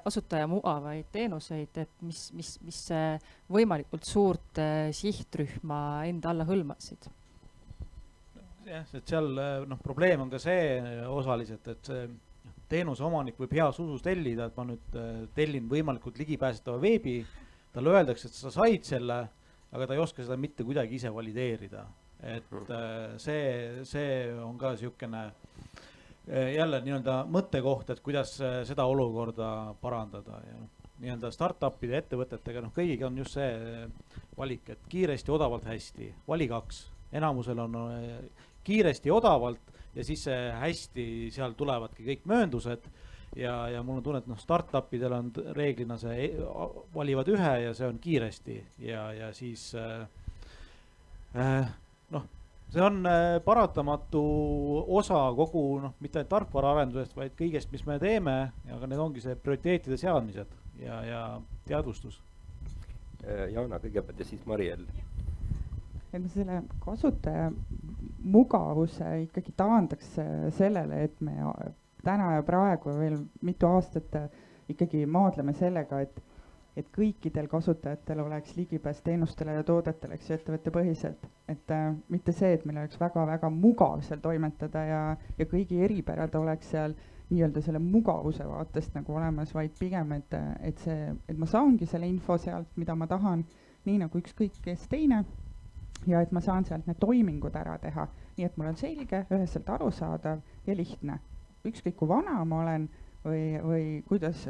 asutaja muavaid teenuseid, et mis võimalikult suurt sihtrühma enda alla hõlmasid. Jah, et seal probleem on ka see osaliselt, et see teenuse omanik võib heas usus tellida, et ma nüüd tellin võimalikult ligipääsetava veebi, talle öeldakse, et sa said selle, aga ta ei oska seda mitte kuidagi ise valideerida. Et see on ka niisugune jälle nii-öelda mõttekoht, et kuidas seda olukorda parandada. Ja nii-öelda startupide ettevõtetega, kõigiga on just see valik, et kiiresti, odavalt, hästi. Vali 2. Enamusel on kiiresti, odavalt ja siis hästi seal tulevadki kõik mööndused. Ja mul on tunne, et startupidel on reeglina see, valivad ühe ja see on kiiresti ja siis see on paratamatu osa kogu, mitte ainult tarkvaraarendusest, vaid kõigest, mis me teeme, aga need ongi see prioriteetide seadmised ja teadvustus. Jana kõigepealt ja siis Mariel. Et me selle kasutaja mugavuse ikkagi taandaks sellele, et me täna ja praegu veel mitu aastat ikkagi maadleme sellega, et kõikidel kasutajatel oleks ligipääs teenustele ja toodetele, eks ju, ettevõttepõhiselt. Et mitte see, et meil oleks väga-väga mugav seal toimetada ja kõigi eripärad oleks seal nii-öelda selle mugavuse vaatest nagu olemas, vaid pigem, et ma saangi selle info sealt, mida ma tahan, nii nagu ükskõik kes teine, ja et ma saan sealt need toimingud ära teha, nii et mul on selge, üheselt arusaadav ja lihtne. Ükskõik kui vana ma olen või kuidas,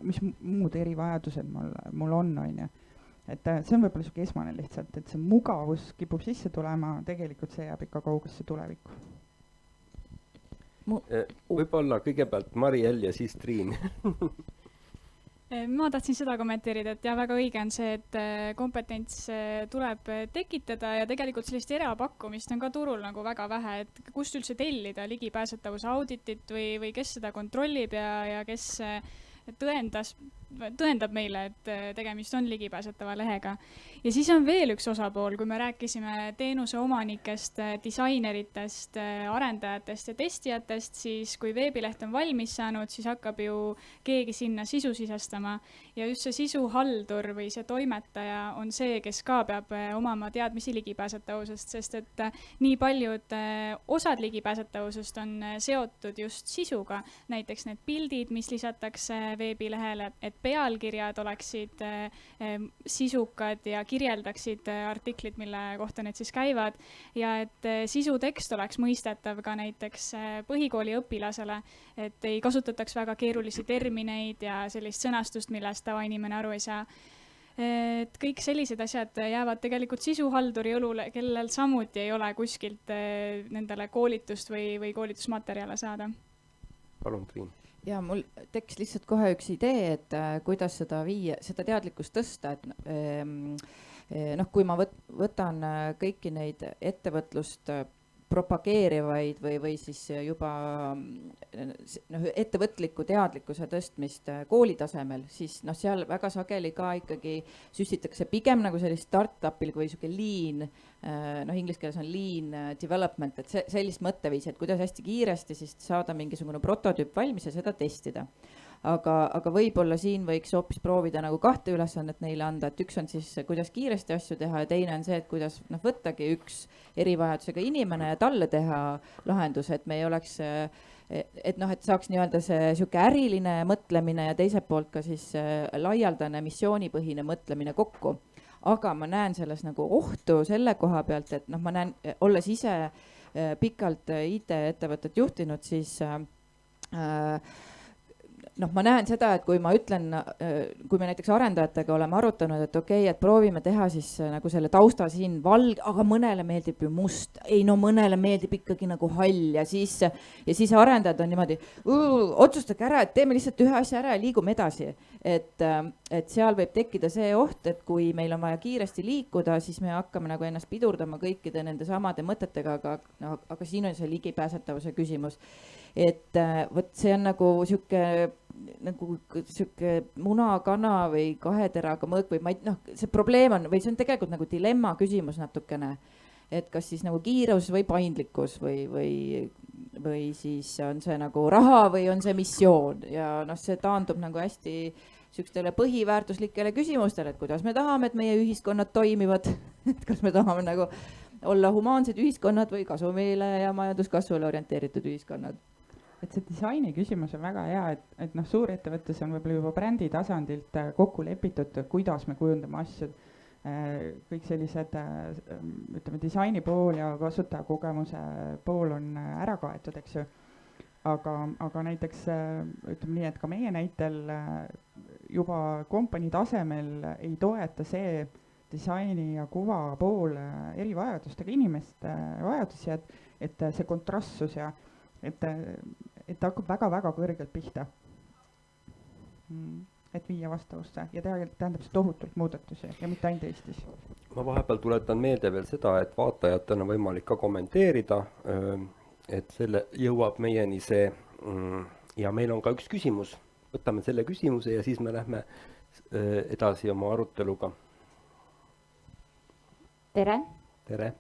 mis muud erivajadused mul on ju. Et see on võib-olla siuke esmane lihtsalt, et see mugavus kipub sisse tulema, tegelikult see jääb ikka kaugesse tulevikku. Võib-olla kõigepealt Mari-Ell ja siis Triin. Ma tahtsin seda kommenteerida, et jah, väga õige on see, et kompetents tuleb tekitada ja tegelikult sellist erapakkumist on ka turul nagu väga vähe, et kust üldse tellida ligipääsetavuse auditit või kes seda kontrollib ja kes tõendab meile, et tegemist on ligipääsetava lehega. Ja siis on veel üks osapool, kui me rääkisime teenuse omanikest, disaineritest, arendajatest ja testijatest, siis kui veebileht on valmis saanud, siis hakkab ju keegi sinna sisu sisestama. Ja just see sisuhaldur või see toimetaja on see, kes ka peab omama teadmisi ligipääsetavusest, sest et nii paljud osad ligipääsetavusest on seotud just sisuga. Näiteks need pildid, mis lisatakse veebilehele, et pealkirjad oleksid sisukad ja kirjeldaksid artiklit, mille kohta need siis käivad ja et sisutekst oleks mõistetav ka näiteks põhikooli õpilasele, et ei kasutataks väga keerulisi termineid ja sellist sõnastust, millest tavainimene aru ei saa. Et kõik sellised asjad jäävad tegelikult sisuhalduri õlule, kellel samuti ei ole kuskilt nendele koolitust või koolitusmaterjale saada. Palun, Triin. Ja mul tekkis lihtsalt kohe üks idee, et kuidas seda teadlikkust tõsta, et kui ma võtan kõiki neid ettevõtlust propageerivaid või siis juba ettevõtliku teadlikkuse tõstmist kooli tasemel, siis seal väga sageli ka ikkagi süstitakse pigem nagu sellist startupil või siuke lean, inglise keeles on lean development, et sellist mõtteviisi, et kuidas hästi kiiresti siis saada mingisugune prototüüp valmis ja seda testida. Aga võib-olla siin võiks hoopis proovida nagu 2 ülesannet neile anda, et üks on siis, kuidas kiiresti asju teha ja teine on see, et kuidas võttagi üks erivajadusega inimene ja talle teha lahendus, et me ei oleks, et saaks nii-öelda see siuke äriline mõtlemine ja teiselt poolt ka siis laialdane missioonipõhine mõtlemine kokku. Aga ma näen selles nagu ohtu selle koha pealt, et ma näen, olles ise pikalt IT-ettevõtet juhtinud, siis ma näen seda, et kui ma ütlen, kui me näiteks arendajatega oleme arutanud, et okei, et proovime teha siis nagu selle tausta siin valge, aga mõnele meeldib ju must, mõnele meeldib ikkagi nagu hall ja siis arendajad on niimoodi, otsustage ära, et teeme lihtsalt ühe asja ära ja liigume edasi. Et seal võib tekkida see oht, et kui meil on vaja kiiresti liikuda, siis me hakkame nagu ennast pidurdama kõikide nende samade mõtetega, aga siin on see ligipääsetavuse küsimus. Et võt see on nagu siuke muna-kana või 2 teraga mõõk või see probleem on, või see on tegelikult nagu dilemma küsimus natukene, et kas siis nagu kiirus või paindlikkus või siis on see nagu raha või on see missioon ja see taandub nagu hästi sükstele põhiväärtuslikele küsimustele, et kuidas me tahame, et meie ühiskonnad toimivad, et kas me tahame nagu olla humaansed ühiskonnad või kasumile ja majanduskasvule orienteeritud ühiskonnad. Et see disaini küsimus on väga hea, et suurettevõttes on võib-olla juba brändi tasandilt kokku lepitud, kuidas me kujundame asju. Kõik sellised, ütleme, disaini pool ja kasutajakogemuse pool on ära kaetud, eks ju. Aga näiteks, ütleme nii, et ka meie näitel juba kompanii tasemel ei toeta see disaini ja kuva pool erivajadustega inimeste vajadusi, et see kontrastsus ja et hakkab väga-väga kõrgelt pihta, et viia vastavusse ja tähendab see tohutult muudatusi ja mitte ainult Eestis. Ma vahepeal tuletan meelde veel seda, et vaatajatena on võimalik ka kommenteerida, et selle jõuab meieni see ja meil on ka üks küsimus, võtame selle küsimuse ja siis me lähme edasi oma aruteluga. Tere! Tere!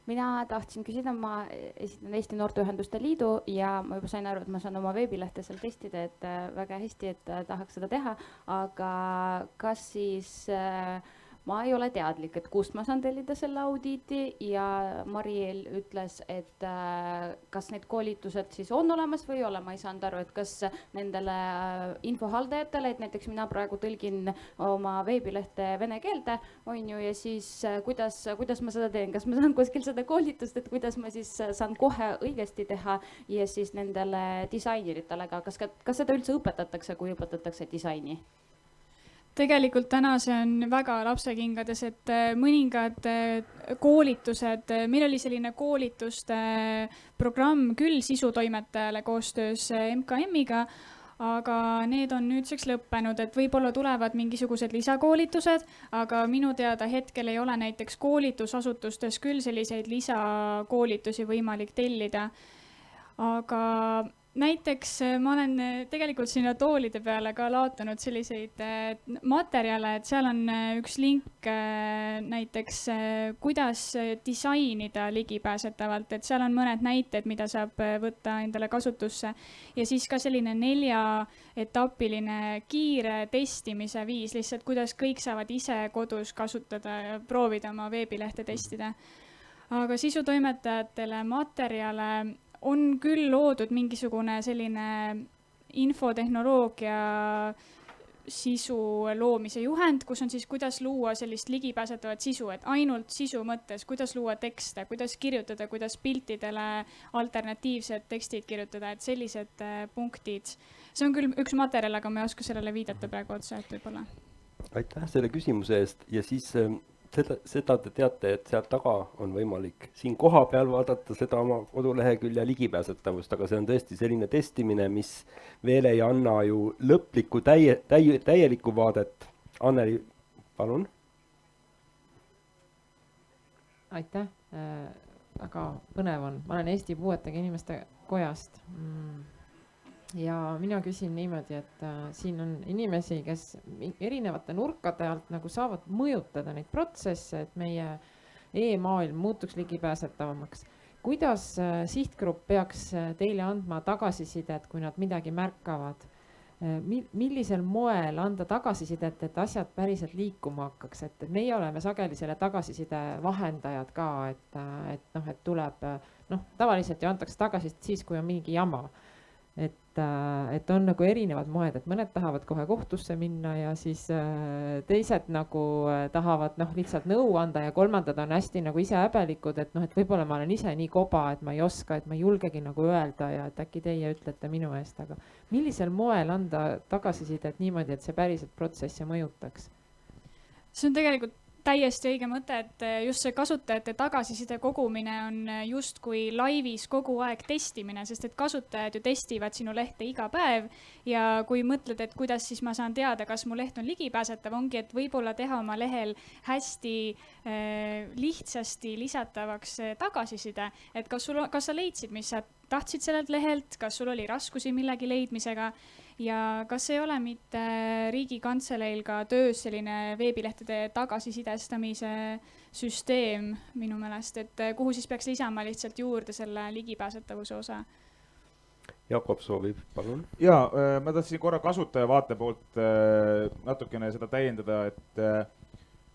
mina tahtsin küsida, ma esitan Eesti Noorteühenduste Liidu ja ma juba sain aru, et ma saan oma veebilehte seal testida, et väga hästi, et tahaks seda teha, aga kas siis ma ei ole teadlik, et kust ma saan tellida selle audiiti ja Mariel ütles, et kas need koolitused siis on olemas või ei ole, ma ei saanud aru, et kas nendele infohaldajatele, et näiteks mina praegu tõlgin oma veebilehte vene keelde, on ju, ja siis kuidas ma seda teen, kas ma saan kuskil seda koolitust, et kuidas ma siis saan kohe õigesti teha ja siis nendele disaineritele ka, kas seda üldse õpetatakse, kui õpetatakse disaini? Tegelikult täna see on väga lapsekingades, et mõningad koolitused, meil oli selline koolituste programm küll sisutoimetajale koostöös MKM-iga, aga need on nüüdseks lõppenud, et võib-olla tulevad mingisugused lisakoolitused, aga minu teada hetkel ei ole näiteks koolitusasutustes küll selliseid lisakoolitusi võimalik tellida. Aga näiteks ma olen tegelikult sinna toolide peale ka laotanud selliseid materjale, et seal on üks link näiteks, kuidas disainida ligipääsetavalt, et seal on mõned näited, mida saab võtta endale kasutusse ja siis ka selline 4-etapiline kiire testimise viis, lihtsalt kuidas kõik saavad ise kodus kasutada ja proovida oma veebilehte testida. Aga sisutoimetajatele materjale on küll loodud mingisugune selline infotehnoloogia sisu loomise juhend, kus on siis, kuidas luua sellist ligipääsetavat sisu, et ainult sisu mõttes, kuidas luua tekste, kuidas kirjutada, kuidas piltidele alternatiivsed tekstid kirjutada, et sellised punktid. See on küll üks materjal, aga ma ei oska sellele viidata praegu otsa, et võib-olla. Aitäh selle küsimuse eest ja siis seda te teate, et sealt taga on võimalik siin koha peal vaadata seda oma kodulehekülje ligipääsetavust, aga see on tõesti selline testimine, mis veel ei anna ju lõplikku täielikku vaadet. Anneli, palun. Aitäh, väga põnev on. Ma olen Eesti Puuetega Inimeste Kojast. Ja mina küsin niimoodi, et siin on inimesi, kes erinevate nurkade alt nagu saavad mõjutada neid protsesse, et meie e-maailm muutuks ligipääsetavamaks. Kuidas sihtgrupp peaks teile andma tagasisidet, kui nad midagi märkavad? Millisel moel anda tagasisidet, et asjad päriselt liikuma hakkaks? Et meie oleme sageli selle tagasiside vahendajad ka, et tuleb, tavaliselt ju antakse tagasisidet siis, kui on mingi jama. Et on nagu erinevad moed, et mõned tahavad kohe kohtusse minna ja siis teised nagu tahavad lihtsalt nõu anda ja kolmandad on hästi nagu ise häbelikud, et võib-olla ma olen ise nii koba, et ma ei oska, et ma ei julgegi nagu öelda ja et äkki teie ütlete minu eest, aga millisel moel anda tagasisidet niimoodi, et see päriselt protsessi mõjutaks? See on tegelikult täiesti õige mõte, et just see kasutajate tagasiside kogumine on justkui laivis kogu aeg testimine, sest et kasutajad ju testivad sinu lehte iga päev ja kui mõtled, et kuidas siis ma saan teada, kas mu leht on ligipääsetav, ongi, et võib-olla teha oma lehel hästi lihtsasti lisatavaks tagasiside, et kas sa leidsid, mis sa tahtsid sellelt lehelt, kas sul oli raskusi millegi leidmisega ja kas ei ole mitte Riigikantseleil ka töös selline veebilehtede tagasisidestamise süsteem minu meelest, et kuhu siis peaks lisama lihtsalt juurde selle ligipääsetavuse osa? Jakob soovib, palun. Ja, ma tahtsin korra kasutaja vaate poolt natukene seda täiendada, et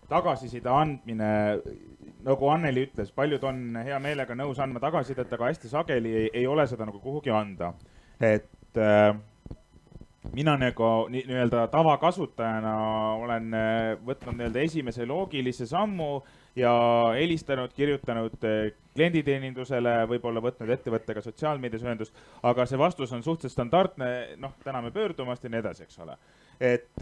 tagasiside andmine, nagu Anneli ütles, paljud on hea meelega nõus andma tagasisidet, aga hästi sageli ei ole seda nagu kuhugi anda. Et mina nagu nii-öelda tavakasutajana olen võtnud esimese loogilise sammu ja helistanud, kirjutanud klienditeenindusele, võib-olla võtnud ettevõttega sotsiaalmeedias ühendust, aga see vastus on suhteliselt standardne, täname pöördumast ja nii edasi, eks ole. Et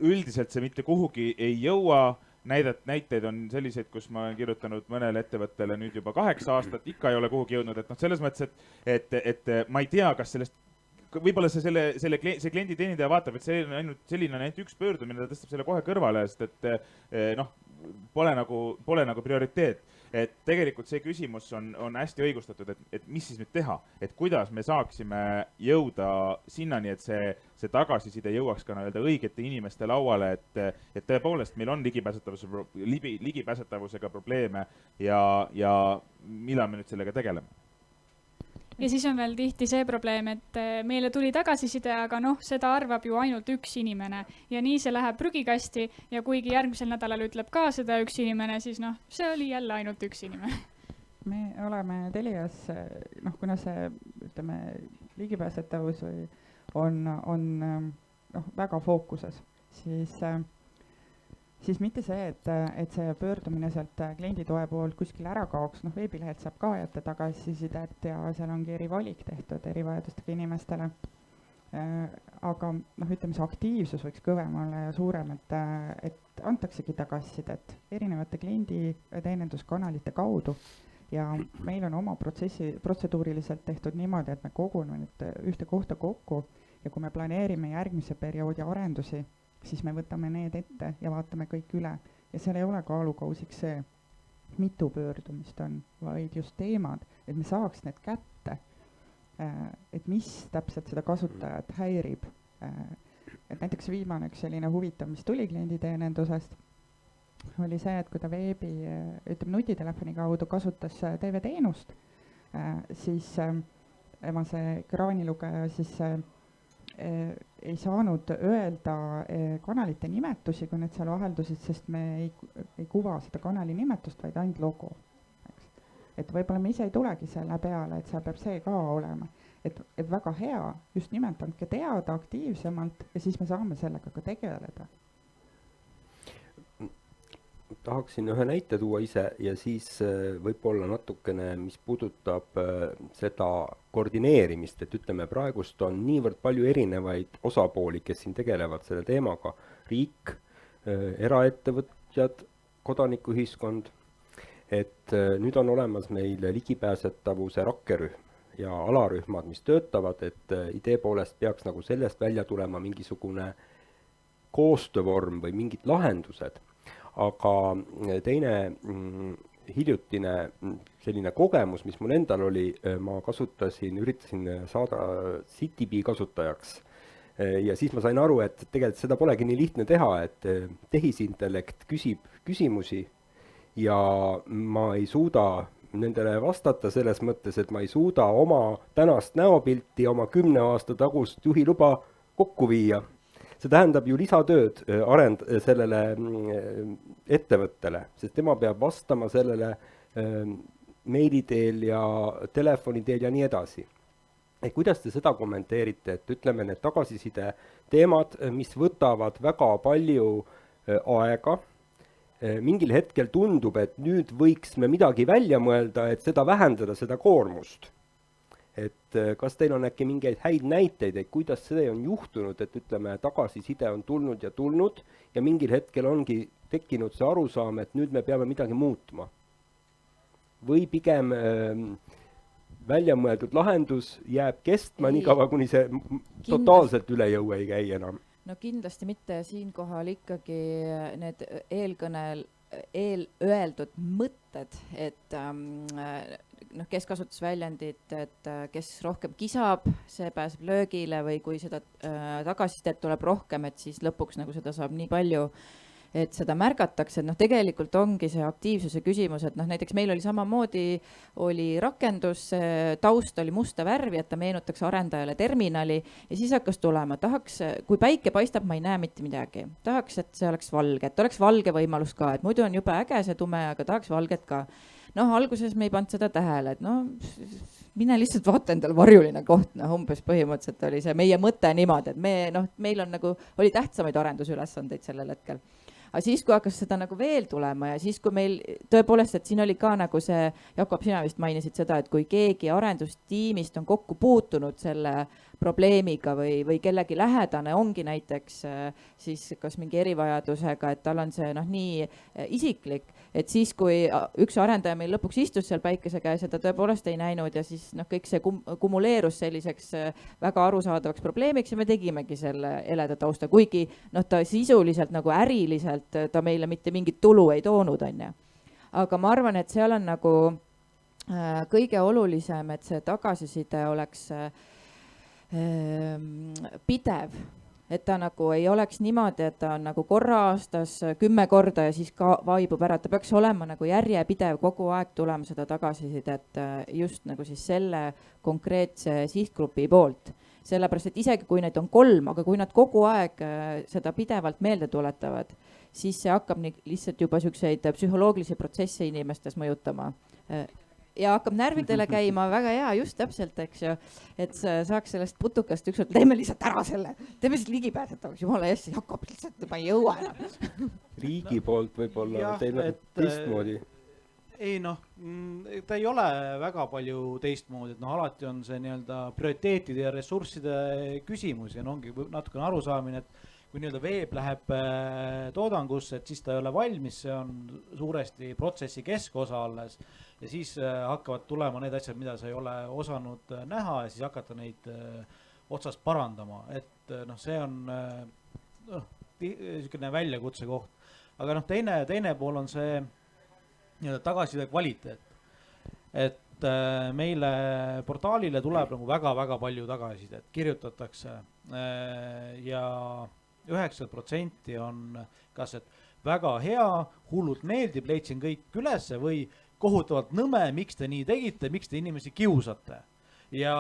üldiselt see mitte kuhugi ei jõua, näiteid on selliseid, kus ma olen kirjutanud mõnele ettevõttele nüüd juba 8 aastat, ikka ei ole kuhugi jõudnud, et selles mõttes, et ma ei tea, kas sellest võib-olla see klienditeenindaja vaatab, et see on ainult üks pöördumine, ta tõstab selle kohe kõrvale, sest et pole nagu prioriteet. et tegelikult see küsimus on hästi õigustatud, et mis siis nüüd teha, et kuidas me saaksime jõuda sinnani, et see tagasiside jõuaks ka nii-öelda õigete inimeste lauale, et tõepoolest meil on ligipääsetavusega probleeme ja millal me nüüd sellega tegeleme. Ja siis on veel tihti see probleem, et meile tuli tagasiside, aga noh, seda arvab ju ainult üks inimene ja nii see läheb prügikasti ja kuigi järgmisel nädalal ütleb ka seda üks inimene, siis noh, see oli jälle ainult üks inimene. Me oleme Telias, noh, kuna see, ütleme, ligipääsetavus on väga fookuses, siis mitte see, et see pöördumine sealt klienditoe poolt kuskil ära kaoks, noh, veebilehelt saab ka jätta tagasisidet ja seal ongi erivalik tehtud erivajadustega inimestele. Aga noh, ütleme, see aktiivsus võiks kõvem olla ja suurem, et antaksegi tagasisidet erinevate kliendi teeninduskanalite kaudu ja meil on oma protseduuriliselt tehtud niimoodi, et me kogume nüüd ühte kohta kokku ja kui me planeerime järgmise perioodi arendusi, siis me võtame need ette ja vaatame kõik üle ja seal ei ole kaalukausiks see, mitu pöördumist on, vaid just teemad, et me saaks need kätte, et mis täpselt seda kasutajat häirib. Et näiteks viimane üks selline huvitav, mis tuli klienditeenindusest, oli see, et kui ta veebi, ütleme nutitelefoni kaudu kasutas TV-teenust, siis ema see ekraanilugeja siis ei saanud öelda kanalite nimetusi, kui need seal vaheldusid, sest me ei kuva seda kanali nimetust, vaid ainult logo. Et võib-olla me ise ei tulegi selle peale, et seal peab see ka olema. Et väga hea, just nimelt andke teada aktiivsemalt ja siis me saame sellega ka tegeleda. Tahaksin ühe näite tuua ise ja siis võib-olla natukene, mis puudutab seda koordineerimist, et ütleme, praegust on niivõrd palju erinevaid osapooli, kes siin tegelevad selle teemaga, riik, eraettevõtjad, kodanikuühiskond, et nüüd on olemas meil ligipääsetavuse rakkerühm ja alarühmad, mis töötavad, et idee poolest peaks nagu sellest välja tulema mingisugune koostöövorm või mingid lahendused. Aga teine hiljutine selline kogemus, mis mul endal oli, ma üritasin saada CityBee kasutajaks ja siis ma sain aru, et tegelikult seda polegi nii lihtne teha, et tehisintellekt küsib küsimusi ja ma ei suuda nendele vastata selles mõttes, et ma ei suuda oma tänast näopilti, oma 10 aasta tagust juhiluba kokku viia. See tähendab ju lisatööd sellele ettevõttele, sest tema peab vastama sellele meili teel ja telefoni teel ja nii edasi. Kuidas te seda kommenteerite, et ütleme need tagasiside teemad, mis võtavad väga palju aega, mingil hetkel tundub, et nüüd võiks me midagi välja mõelda, et seda vähendada, seda koormust. Et kas teil on äkki mingeid häid näiteid, et kuidas see on juhtunud, et ütleme, tagasiside on tulnud ja mingil hetkel ongi tekkinud see arusaam, et nüüd me peame midagi muutma. Või pigem välja mõeldud lahendus jääb kestma nii kaua, kuni see totaalselt üle jõu ei käi enam? No kindlasti mitte, siinkohal ikkagi need eelöeldud mõtted, et kes kasutas väljendit, et kes rohkem kisab, see pääseb löögile või kui seda tagasisidet tuleb rohkem, et siis lõpuks nagu seda saab nii palju, et seda märgatakse, et tegelikult ongi see aktiivsuse küsimus, et näiteks meil oli samamoodi, oli rakendus, taust oli musta värvi, et ta meenutaks arendajale terminali ja siis hakkas tulema, tahaks, kui päike paistab, ma ei näe mitte midagi, tahaks, et see oleks valge, et oleks valge võimalus ka, et muidu on jube äge see tume, aga tahaks valget ka. Alguses me ei pannud seda tähele, et mine lihtsalt vaata endale varjuline koht, umbes põhimõtteliselt oli see meie mõte niimoodi, et meil on oli tähtsamaid arendusülesandeid sellel hetkel. Aga siis, kui hakkas seda veel tulema ja siis, kui meil tõepoolest, et siin oli ka see, Jakob, sina vist mainisid seda, et kui keegi arendustiimist on kokku puutunud selle probleemiga või kellegi lähedane ongi näiteks siis kas mingi erivajadusega, et tal on see nii isiklik, et siis, kui üks arendaja meil lõpuks istus seal päikese käes ja ta tõepoolest ei näinud ja siis kõik see kumuleerus selliseks väga arusaadavaks probleemiks ja me tegimegi selle heleda tausta, kuigi ta sisuliselt äriliselt ta meile mitte mingit tulu ei toonud, onju. aga ma arvan, et seal on nagu kõige olulisem, et see tagasiside oleks pidev, et ta nagu ei oleks niimoodi, et ta on nagu korra aastas 10 korda ja siis ka vaibub ära, ta peaks olema nagu järjepidev, kogu aeg tulema seda tagasisidet just nagu siis selle konkreetse sihtgrupi poolt. Sellepärast, et isegi kui neid on 3, aga kui nad kogu aeg seda pidevalt meelde tuletavad, siis see hakkab lihtsalt juba siukseid psühholoogilisi protsesse inimestes mõjutama. Ja hakkab närvidele käima, väga hea, just täpselt, eks ju, et saaks sellest putukast ükskord, teeme lihtsalt ära selle, teeme siis ligipääsetavaks, jumala eest, Jakob lihtsalt ma ei jõua enam. Riigi poolt võib-olla teile teistmoodi. Ei ta ei ole väga palju teistmoodi, et alati on see nii-öelda prioriteetide ja ressursside küsimus ja ongi natukene arusaamine, et kui nii-öelda veeb läheb toodangusse, et siis ta ei ole valmis, see on suuresti protsessi keskosa alles ja siis hakkavad tulema need asjad, mida sa ei ole osanud näha ja siis hakata neid otsast parandama, et see on niisugune väljakutse koht. Aga teine pool on see nii-öelda tagasiside kvaliteet, et meile portaalile tuleb nagu väga-väga palju tagasisidet, kirjutatakse ja 90% on kas, et väga hea, hullult meeldib, leidsin kõik ülesse või kohutavalt nõme, miks te nii tegite, miks te inimesi kiusate. Ja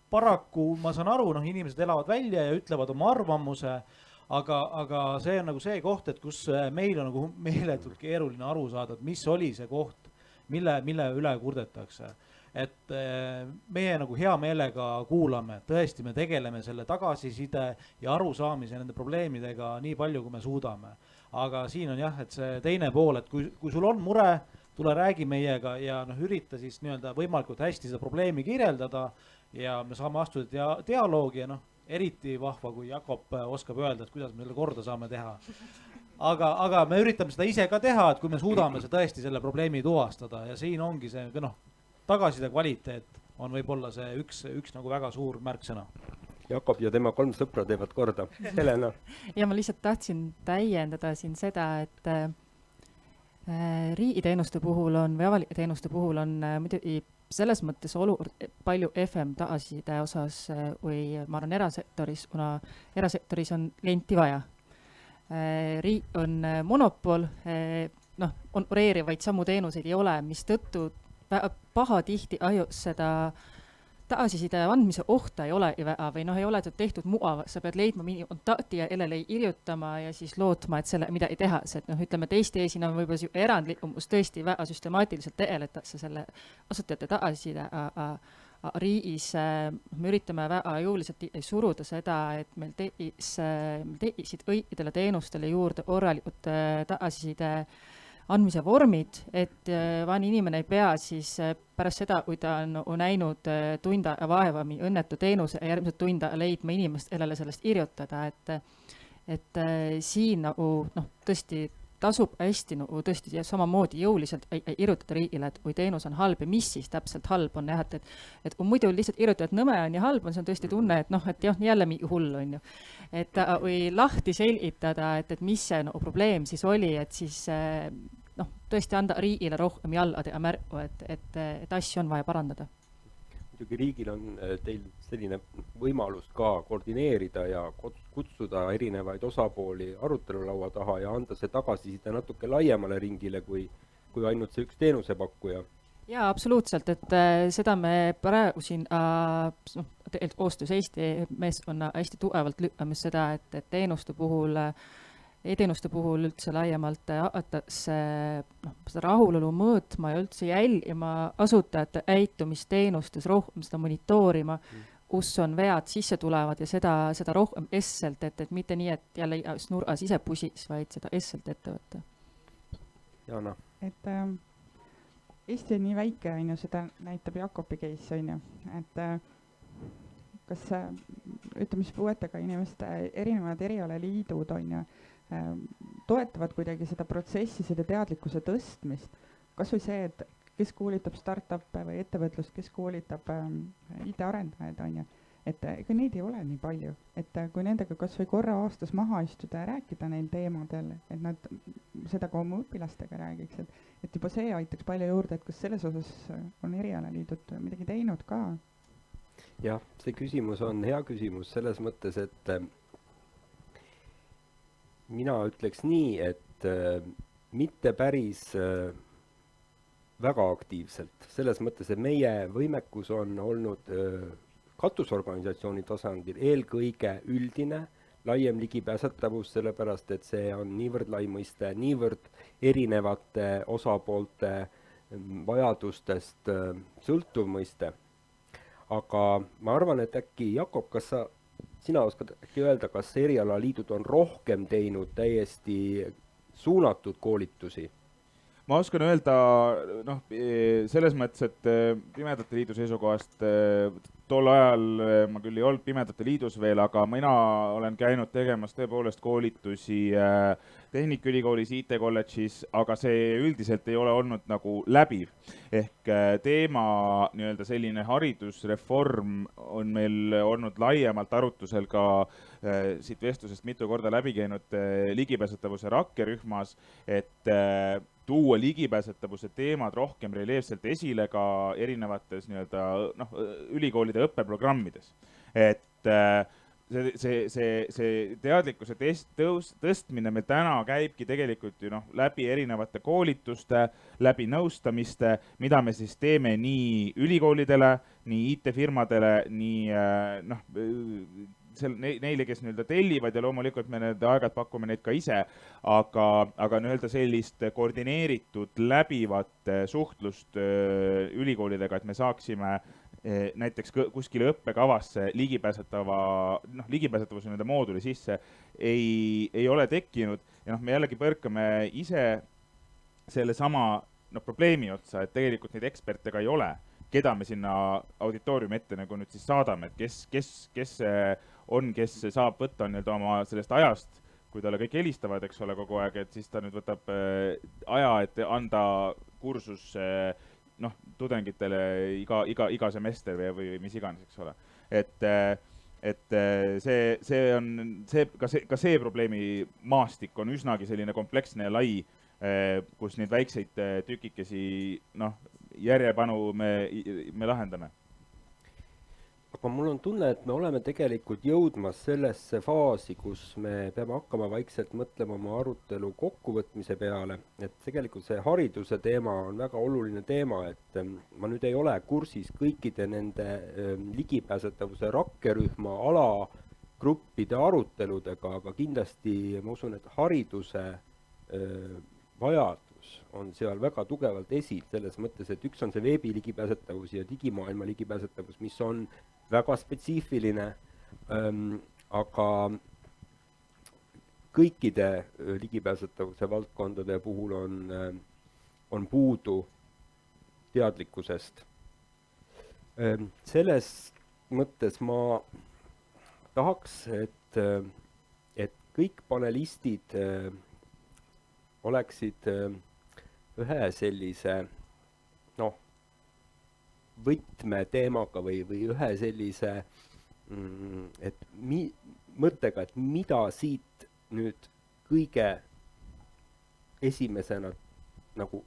paraku ma saan aru, inimesed elavad välja ja ütlevad oma arvamuse, aga see on nagu see koht, et kus meil on nagu meeletult keeruline aru saada, et mis oli see koht, mille üle kurdetakse. Et meie nagu hea meelega kuulame, tõesti me tegeleme selle tagasiside ja arusaamise nende probleemidega nii palju, kui me suudame. Aga siin on jah, et see teine pool, et kui sul on mure, tule räägi meiega ja ürita siis nii-öelda võimalikult hästi seda probleemi kirjeldada ja me saame astuda dialoogi ja eriti vahva, kui Jakob oskab öelda, et kuidas me selle korda saame teha. Aga me üritame seda ise ka teha, et kui me suudame see tõesti selle probleemi tuvastada ja siin ongi see tagasiside kvaliteet on võib-olla see üks nagu väga suur märksõna. Jakob ja tema 3 sõpra teevad korda. Helena. Ja ma lihtsalt tahtsin täiendada siin seda, et riigiteenuste puhul on või avalike teenuste puhul on muidugi selles mõttes palju FM tagasiside osas või ma arvan erasektoris, kuna erasektoris on klienti vaja. Riik on monopol, opereerivaid samu teenuseid ei ole, mis tõttu pahatihti seda tagasiside andmise ohta ei ole või ei ole tehtud mugav, sa pead leidma mingi kontakti ja jälle kirjutama ja siis lootma, et selle midagi tehas, et ütleme teiste eesina on võib-olla erandlikumus tõesti väga süstemaatiliselt tegeletakse selle asutajate tagasiside, riigis me üritame väga jõuliselt suruda seda, et meil tekisid õigedele teenustele juurde korralikud tagasiside andmise vormid, et vaene inimene ei pea siis pärast seda, kui ta on näinud tunda vaeva õnnetu teenuse ja järgmised tunda leidma inimest, kellele sellest kirjutada, et siin tõesti tasub hästi tõesti samamoodi jõuliselt kirjutada riigile, et kui teenus on halb ja mis siis täpselt halb on, et kui muidu lihtsalt kirjutada, et nõme on ja halb on, see on tõesti tunne, et jälle mingi hull on ju. Et või lahti selgitada, et mis see probleem siis oli, et siis tõesti anda riigile rohkem jallade ja märku, et asju on vaja parandada. Muidugi riigil on teil selline võimalus ka koordineerida ja kutsuda erinevaid osapooli arutelulaua taha ja anda see tagasiside natuke laiemale ringile kui ainult see üks teenusepakkuja. Jaa, absoluutselt, et seda me praegu siin tegelikult koostöös Eesti meeskonna hästi tugevalt lükkame seda, et teenuste puhul e-teenuste puhul üldse laiemalt hakatakse seda rahulolu mõõtma ja üldse jälgima asutajate käitumisteenustes rohkem seda monitoorima, kus on vead sisse tulevad ja seda rohkem esselt, et mitte nii, et jälle nurgas ise pusis, vaid seda esselt ette võtta. Jana. Et Eesti on nii väike, seda näitab Jakobi case, et kas ütleme siis puuetega inimeste erinevad erialaliidud toetavad kuidagi seda protsessi, seda teadlikkuse tõstmist, kas või see, et kes koolitab startup'e või ettevõtlust, kes koolitab IT-arendajaid, et ega neid ei ole nii palju, et kui nendega kas või korra aastas maha istuda ja rääkida neil teemadel, et nad seda ka oma õpilastega räägiks, et juba see aitaks palju juurde, et kas selles osas on erialaliidud midagi teinud ka? Jah, see küsimus on hea küsimus selles mõttes, et mina ütleks nii, et mitte päris väga aktiivselt, selles mõttes, et meie võimekus on olnud katusorganisatsiooni tasandil eelkõige üldine, laiem ligipääsetavus, sellepärast et see on niivõrd lai mõiste, niivõrd erinevate osapoolte vajadustest sõltuv mõiste. Aga ma arvan, et äkki Jakob, kas sina oskad äkki öelda, kas erialaliidud on rohkem teinud täiesti suunatud koolitusi? Ma oskan öelda, selles mõttes, et Pimedate Liidu seisukohast tol ajal ma küll ei olnud Pimedate Liidus veel, aga mina olen käinud tegemas tõepoolest koolitusi Tehnikaülikoolis, IT-kolledžis, aga see üldiselt ei ole olnud nagu läbiv. Ehk teema nii-öelda selline haridusreform on meil olnud laiemalt arutusel ka siit vestlusest mitu korda läbi käinud ligipääsetavuse rakkerühmas, et tuua ligipääsetavuse teemad rohkem reljeefselt esile ka erinevates ülikoolide õppeprogrammides. Et see teadlikkuse tõstmine meil täna käibki tegelikult ju läbi erinevate koolituste, läbi nõustamiste, mida me siis teeme nii ülikoolidele, nii IT-firmadele, nii neile, kes tellivad ja loomulikult me need aegad pakume neid ka ise, aga sellist koordineeritud läbivat suhtlust ülikoolidega, et me saaksime näiteks kuskile õppekavasse ligipääsetavuse mooduli sisse ei ole tekkinud ja me jällegi põrkame ise selle sama probleemi otsa, et tegelikult neid eksperte ka ei ole, keda me sinna auditooriumi ette nagu nüüd siis saadame, et kes kes saab võtta oma sellest ajast, kui talle kõik helistavad, eks ole, kogu aeg, et siis ta nüüd võtab aja, et anda kursus tudengitele iga semester või mis iganes, eks ole. Et see on, ka see probleemi maastik on üsnagi selline kompleksne ja lai, kus neid väikseid tükikesi järjepanu me lahendame. Aga mul on tunne, et me oleme tegelikult jõudmas sellesse faasi, kus me peame hakkama vaikselt mõtlema oma arutelu kokkuvõtmise peale, et tegelikult see hariduse teema on väga oluline teema, et ma nüüd ei ole kursis kõikide nende ligipääsetavuse rakkerühma alagruppide aruteludega, aga kindlasti ma usun, et hariduse vajadus on seal väga tugevalt esil, selles mõttes, et üks on see veebi ligipääsetavus ja digimaailma ligipääsetavus, mis on väga spetsiifiline, aga kõikide ligipääsetavuse valdkondade puhul on puudu teadlikkusest. Selles mõttes ma tahaks, et kõik panelistid oleksid ühe sellise võtmeteemaga või ühe sellise mõttega, et mida siit nüüd kõige esimesena nagu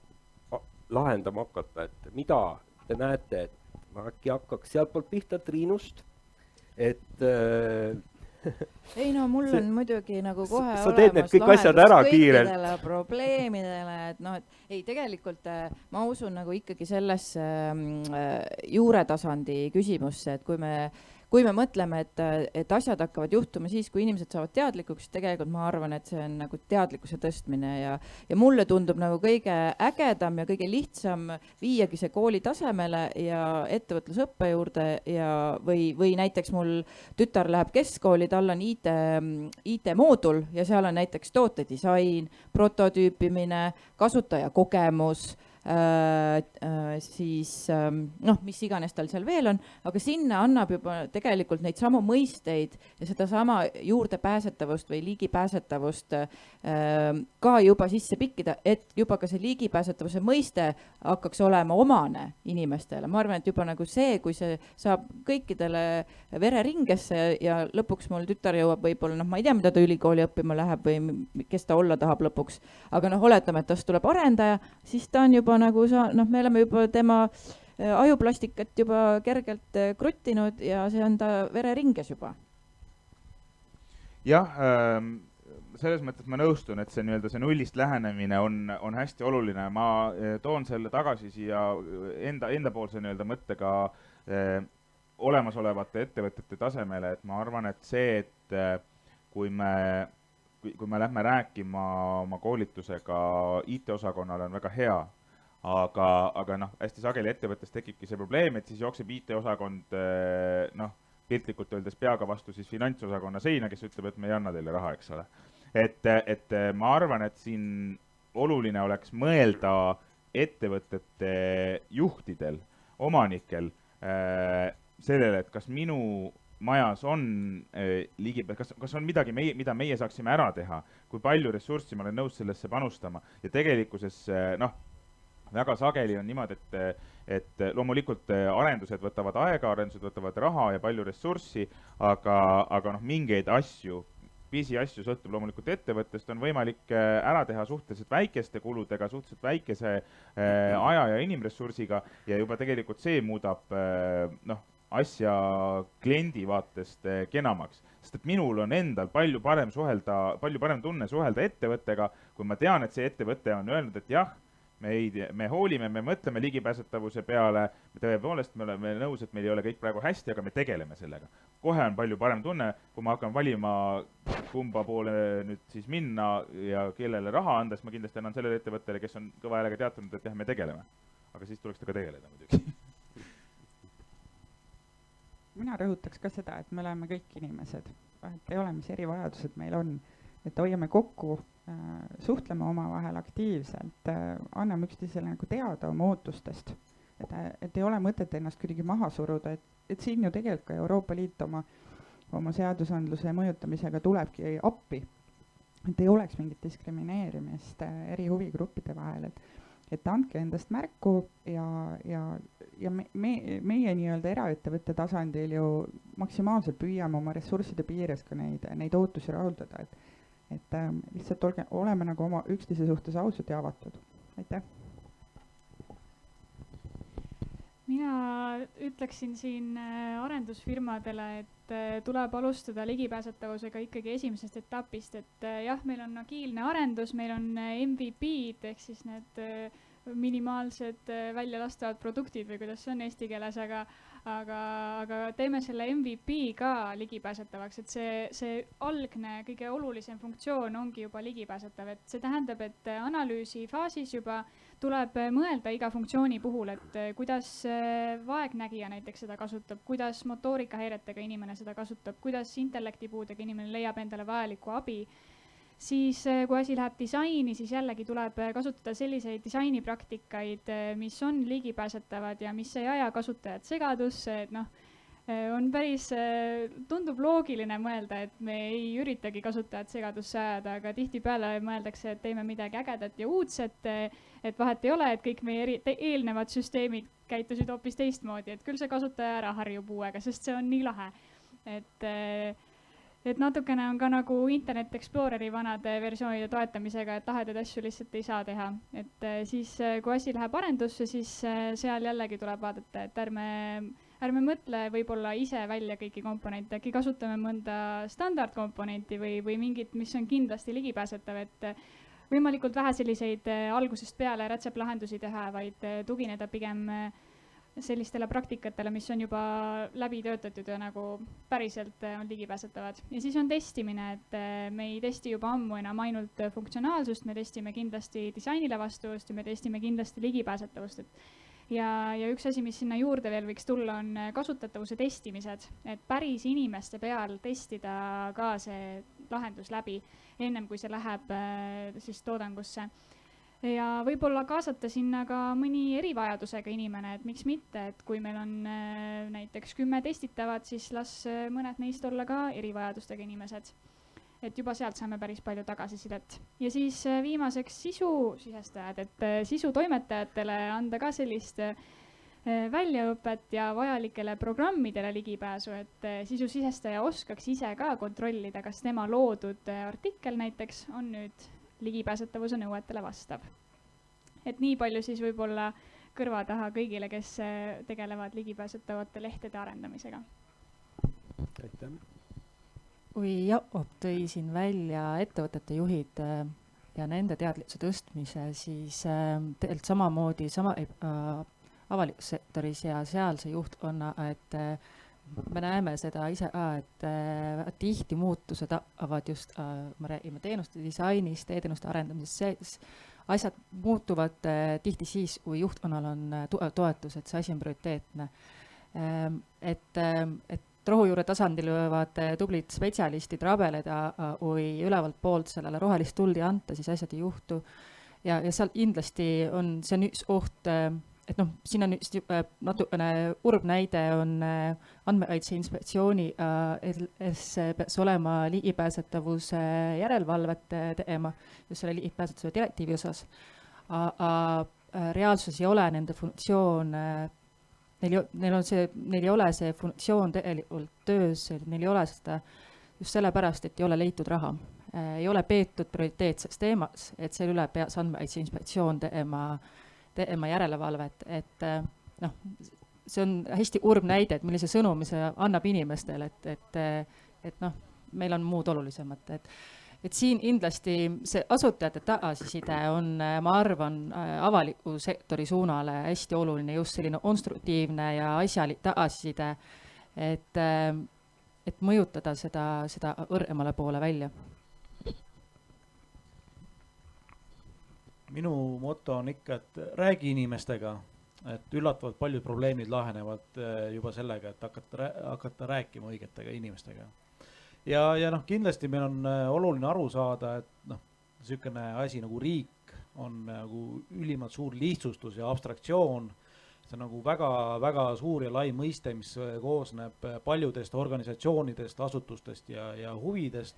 lahendama hakata, et mida te näete, et ma äkki hakkaks sealtpoolt pihta Triinust, et ei no mul on muidugi nagu kohe sa teed need kõik asjad ära kiirelt. Probleemidele, et ei tegelikult ma usun nagu ikkagi sellesse juuretasandi küsimusse, et kui me mõtleme, et asjad hakkavad juhtuma siis, kui inimesed saavad teadlikuks, tegelikult ma arvan, et see on nagu teadlikkuse tõstmine ja mulle tundub nagu kõige ägedam ja kõige lihtsam viiagi see kooli tasemele ja ettevõtlusõppe juurde või näiteks mul tütar läheb keskkooli, tal on IT-moodul ja seal on näiteks tootedisain, prototüüpimine, kasutajakogemus, siis noh, mis iganes tal seal veel on, aga sinna annab juba tegelikult neid samu mõisteid ja sedasama juurdepääsetavust või ligipääsetavust ka juba sisse pikkida, et juba ka see ligipääsetavuse mõiste hakkaks olema omane inimestele. Ma arvan, et juba nagu see, kui see saab kõikidele vereringesse ja lõpuks mul tütar jõuab võib-olla, noh, ma ei tea, mida ta ülikooli õppima läheb või kes ta olla tahab lõpuks, aga noh, oletame, et tast tuleb arendaja, siis ta on juba nagu noh, me oleme juba tema ajuplastikat juba kergelt kruttinud ja see on ta vereringes juba. Jah, selles mõttes ma nõustun, et see nii-öelda see nullist lähenemine on hästi oluline. Ma toon selle tagasi siia endapoolse nii-öelda mõttega olemasolevate ettevõtete tasemele, et ma arvan, et see, et kui me lähme rääkima oma koolitusega IT-osakonnale on väga hea, aga noh, hästi sageli ettevõttes tekibki see probleem, et siis jookseb IT-osakond noh, piltlikult öeldes peaga vastu siis finantsosakonna seina, kes ütleb, et me ei anna teile raha, eks ole. Et ma arvan, et siin oluline oleks mõelda ettevõtete juhtidel, omanikel sellele, et kas minu majas on kas on midagi, mida meie saaksime ära teha, kui palju ressurssi ma olen nõus sellesse panustama ja tegelikkuses noh, väga sageli on niimoodi, et loomulikult arendused võtavad aega, arendused võtavad raha ja palju ressurssi, aga noh, mingeid asju, pisiasju sõltub loomulikult ettevõttest, on võimalik ära teha suhteliselt väikeste kuludega, suhteliselt väikese aja ja inimressursiga ja juba tegelikult see muudab noh, asja kliendi vaatest kenamaks. Sest et minul on endal palju parem tunne suhelda ettevõttega, kui ma tean, et see ettevõte on öelnud, et jah, me hoolime, me mõtleme ligipääsetavuse peale, tõepoolest me oleme nõus, et meil ei ole kõik praegu hästi, aga me tegeleme sellega. Kohe on palju parem tunne, kui ma hakkan valima, kumba poole nüüd siis minna ja kellele raha anda, siis ma kindlasti annan sellele ettevõttele, kes on kõva häälega teatanud, et jah, me tegeleme. Aga siis tuleks ta ka tegeleda muidugi. Mina rõhutaks ka seda, et me oleme kõik inimesed, et ei ole, mis erivajadused meil on, et hoiame kokku, suhtleme omavahel aktiivselt, anname üksteisele nagu teada oma ootustest, et ei ole mõtet ennast kuidagi maha suruda, et siin ju tegelikult ka Euroopa Liit oma seadusandluse mõjutamisega tulebki appi, et ei oleks mingit diskrimineerimist eri huvigruppide vahel, et andke endast märku ja meie nii-öelda eraettevõtte tasandil ju maksimaalselt püüame oma ressursside piires ka neid ootusi rahuldada, et lihtsalt oleme nagu oma üksteise suhtes ausad ja avatud. Aitäh! Mina ütleksin siin arendusfirmadele, et tuleb alustada ligipääsetavusega ikkagi esimesest etapist, et jah, meil on agiilne arendus, meil on MVP-d ehk siis need minimaalsed väljalastavad produktid või kuidas see on eesti keeles, aga teeme selle MVP ka ligipääsetavaks, et see algne kõige olulisem funktsioon ongi juba ligipääsetav, et see tähendab, et analüüsi faasis juba tuleb mõelda iga funktsiooni puhul, et kuidas vaegnägija näiteks seda kasutab, kuidas motoorikahäiretega inimene seda kasutab, kuidas intellektipuudega inimene leiab endale vajalikku abi. Siis kui asi läheb disaini, siis jällegi tuleb kasutada selliseid disainipraktikaid, mis on ligipääsetavad ja mis ei aja kasutajat segadusse, et noh, on päris, tundub loogiline mõelda, et me ei üritagi kasutajat segadusse ajada, aga tihtipeale mõeldakse, et teeme midagi ägedat ja uudset, et vahet ei ole, et kõik meie eelnevad süsteemid käitusid hoopis teistmoodi, et küll see kasutaja ära harjub uuega, sest see on nii lahe, et natukene on ka nagu Internet Exploreri vanade versioonide toetamisega, et lahedaid asju lihtsalt ei saa teha. Et siis, kui asi läheb arendusse, siis seal jällegi tuleb vaadata, et ärme mõtle võib-olla ise välja kõiki komponente, äkki kasutame mõnda standardkomponenti või mingit, mis on kindlasti ligipääsetav, et võimalikult vähe selliseid algusest peale rätseplahendusi teha, vaid tugineda pigem sellistele praktikatele, mis on juba läbi töötatud ja nagu päriselt on ligipääsetavad. Ja siis on testimine, et me ei testi juba ammu enam ainult funktsionaalsust, me testime kindlasti disainile vastavust ja me testime kindlasti ligipääsetavust. Ja üks asi, mis sinna juurde veel võiks tulla, on kasutatavuse testimised, et päris inimeste peal testida ka see lahendus läbi, ennem kui see läheb siis toodangusse. ja võib-olla kaasata sinna ka mõni erivajadusega inimene, et miks mitte, et kui meil on näiteks 10 testitavat, siis las mõned neist olla ka erivajadustega inimesed. Et juba sealt saame päris palju tagasisidet. Ja siis viimaseks sisusisestajad, et sisutoimetajatele anda ka sellist väljaõpet ja vajalikele programmidele ligipääsu, et sisusisestaja oskaks ise ka kontrollida, kas tema loodud artikkel näiteks on nüüd ligipääsetavuse nõuetele vastav. Et nii palju siis võib-olla kõrva taha kõigile, kes tegelevad ligipääsetavate lehtede arendamisega. Aitäh. Kui Jakob tõi siin välja ettevõtete juhid ja nende teadlikkuse tõstmise, siis tegelikult samamoodi avalikus sektoris ja sealse juhtkonna, et me näeme seda ise ka, et tihti muutused hakkavad just, me räägime teenuste disainist, e-teenuste arendamisest, asjad muutuvad tihti siis, kui juhtkonnal on toetus, et see asi on prioriteetne. Et rohujuure tasandil võivad tublid spetsialistid rabeleda, kui ülevalt poolt sellele rohelist tuld ei anta, siis asjad ei juhtu. Ja seal kindlasti on see on üks oht, et noh, siin on natukene urb näide on Andmekaitse Inspektsiooni, peaks olema ligipääsetavuse järelevalvet tegema just selle ligipääsetavuse direktiivi osas. Reaalsus ei ole nende funktsioon, neil ei ole see funktsioon tegelikult töös, neil ei ole seda just sellepärast, et ei ole leitud raha. Ei ole peetud prioriteetseks teemaks, et selle üle peaks Andmekaitse Inspektsioon tegema järelevalvet, et noh, see on hästi urb näide, et millise sõnumi see annab inimestele, et noh, meil on muud olulisemad, et siin kindlasti see asutajate tagasiside on, ma arvan, avaliku sektori suunale hästi oluline, just selline konstruktiivne ja asjalik tagasiside, et mõjutada seda õrgemale poole välja. Minu moto on ikka, et räägi inimestega, et üllatavalt paljud probleemid lahenevad juba sellega, et hakata rääkima õigetega inimestega. Ja noh, kindlasti meil on oluline aru saada, et noh, niisugune asi nagu riik on nagu ülimalt suur lihtsustus ja abstraktsioon. See on nagu väga suur ja lai mõiste, mis koosneb paljudest organisatsioonidest, asutustest ja huvidest.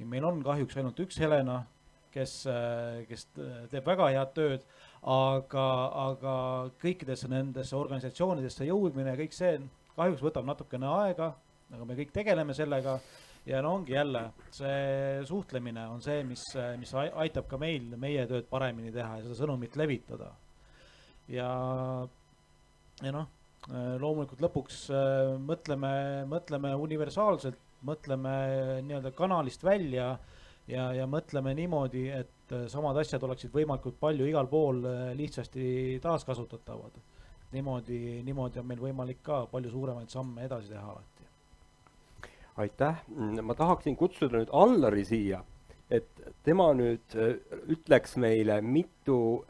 Meil on kahjuks ainult üks Helena, kes teeb väga head tööd, aga kõikidesse nendesse organisatsioonidesse jõudmine ja kõik see kahjuks võtab natukene aega, aga me kõik tegeleme sellega ja no ongi jälle see suhtlemine on see, mis aitab ka meie tööd paremini teha ja seda sõnumit levitada. Ja noh, loomulikult lõpuks mõtleme universaalselt, mõtleme nii-öelda kanalist välja ja mõtleme niimoodi, et samad asjad oleksid võimalikult palju igal pool lihtsasti taaskasutatavad. Niimoodi on meil võimalik ka palju suuremaid samme edasi teha alati. Aitäh. Ma tahaksin kutsuda nüüd Allari siia, et tema nüüd ütleks meile, mitu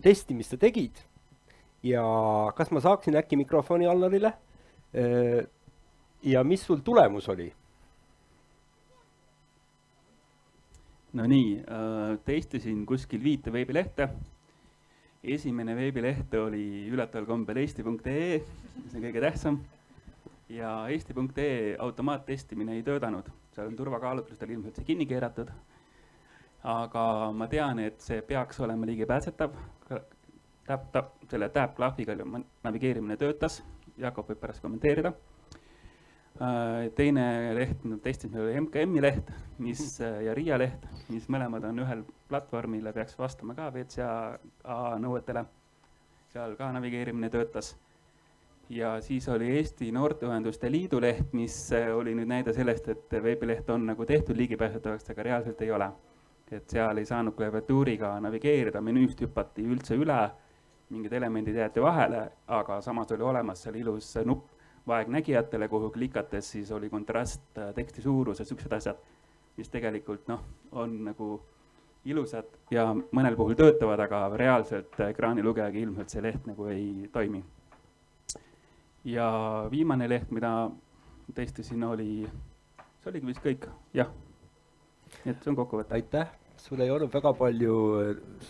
testimist sa tegid ja kas ma saaksin äkki mikrofoni Allarile ja mis sul tulemus oli? No nii, testisin kuskil 5 veebilehte. Esimene veebileht oli üllataval kombel eesti.ee, see on kõige tähtsam. Ja eesti.ee automaattestimine ei töötanud. Seal on turvakaalutlustel ilmselt see kinni keeratud. Aga ma tean, et see peaks olema ligipääsetav. Selle tab-klahviga navigeerimine töötas. Jakob võib pärast kommenteerida. Teine leht, testisime oli MKM-i leht ja RIA leht, mis mõlemad on ühel platvormile, peaks vastama ka VCA nõuetele. Seal ka navigeerimine töötas. Ja siis oli Eesti Noorteühenduste Liidu leht, mis oli nüüd näide sellest, et veebileht on nagu tehtud ligipääsetavaks, aga reaalselt ei ole. Et seal ei saanud klaviatuuriga navigeerida, menüüst hüppati üldse üle, mingid elemendid jäeti vahele, aga samas oli olemas seal ilus nupp vaegnägijatele, kuhu klikates siis oli kontrast, teksti suurus ja sellised asjad, mis tegelikult on nagu ilusad ja mõnel puhul töötavad, aga reaalselt ekraanilugejaga ilmselt see leht nagu ei toimi. Ja viimane leht, mida testisin, see oligi vist kõik, jah. Et see on kokkuvõte. Aitäh. sul ei olnud väga palju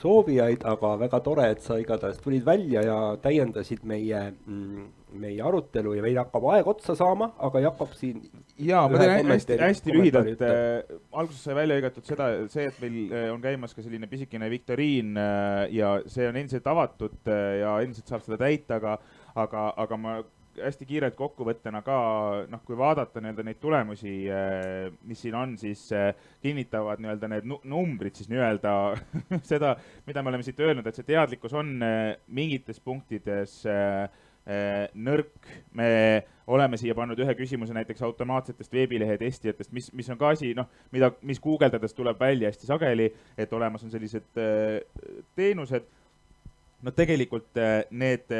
soovijaid, aga väga tore, et sa igatahes tulid välja ja täiendasid meie arutelu ja meil hakkab aeg otsa saama, aga Jakob siin jaa, ma teen hästi lühidalt. ütleb. Alguses sai välja hõigatud see, et meil on käimas ka selline pisikene viktoriin ja see on endiselt avatud ja endiselt saab seda täita, aga ma hästi kiirelt kokkuvõttena ka, noh, kui vaadata nii-öelda neid tulemusi, mis siin on, siis kinnitavad nii-öelda need numbrid siis nii-öelda seda, mida me oleme siit öelnud, et see teadlikkus on mingites punktides nõrk. Me oleme siia pannud ühe küsimuse näiteks automaatsetest veebilehe testijatest, mis on ka asi, noh, mis guugeldades tuleb välja hästi sageli, et olemas on sellised teenused. No tegelikult need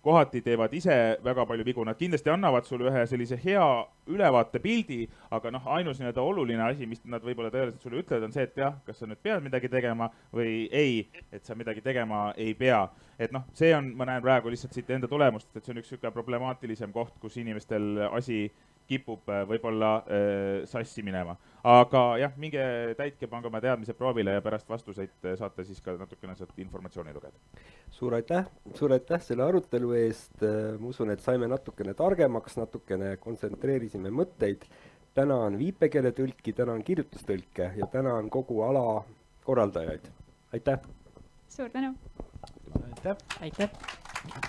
kohati teevad ise väga palju vigu, nad kindlasti annavad sulle ühe sellise hea ülevaate pildi, aga noh, ainus nii-öelda oluline asi, mis nad võib-olla tõeliselt sulle ütlevad, on see, et jah, kas sa nüüd pead midagi tegema või ei, et sa midagi tegema ei pea. Et noh, see on, ma näen praegu lihtsalt siit enda tulemust, et see on üks niisugune problemaatilisem koht, kus inimestel asi kipub võib-olla sassi minema. Aga jah, minge täitke, pange oma teadmised proovile ja pärast vastuseid saate siis ka natukene sealt informatsiooni lugeda. Suur aitäh selle arutelu eest. Ma usun, et saime natukene targemaks, natukene kontsentreerisime mõtteid. Tänan viipekeeletõlki, tänan kirjutustõlke ja tänan kogu ala korraldajaid. Aitäh! Suur tänu! Aitäh! Ja.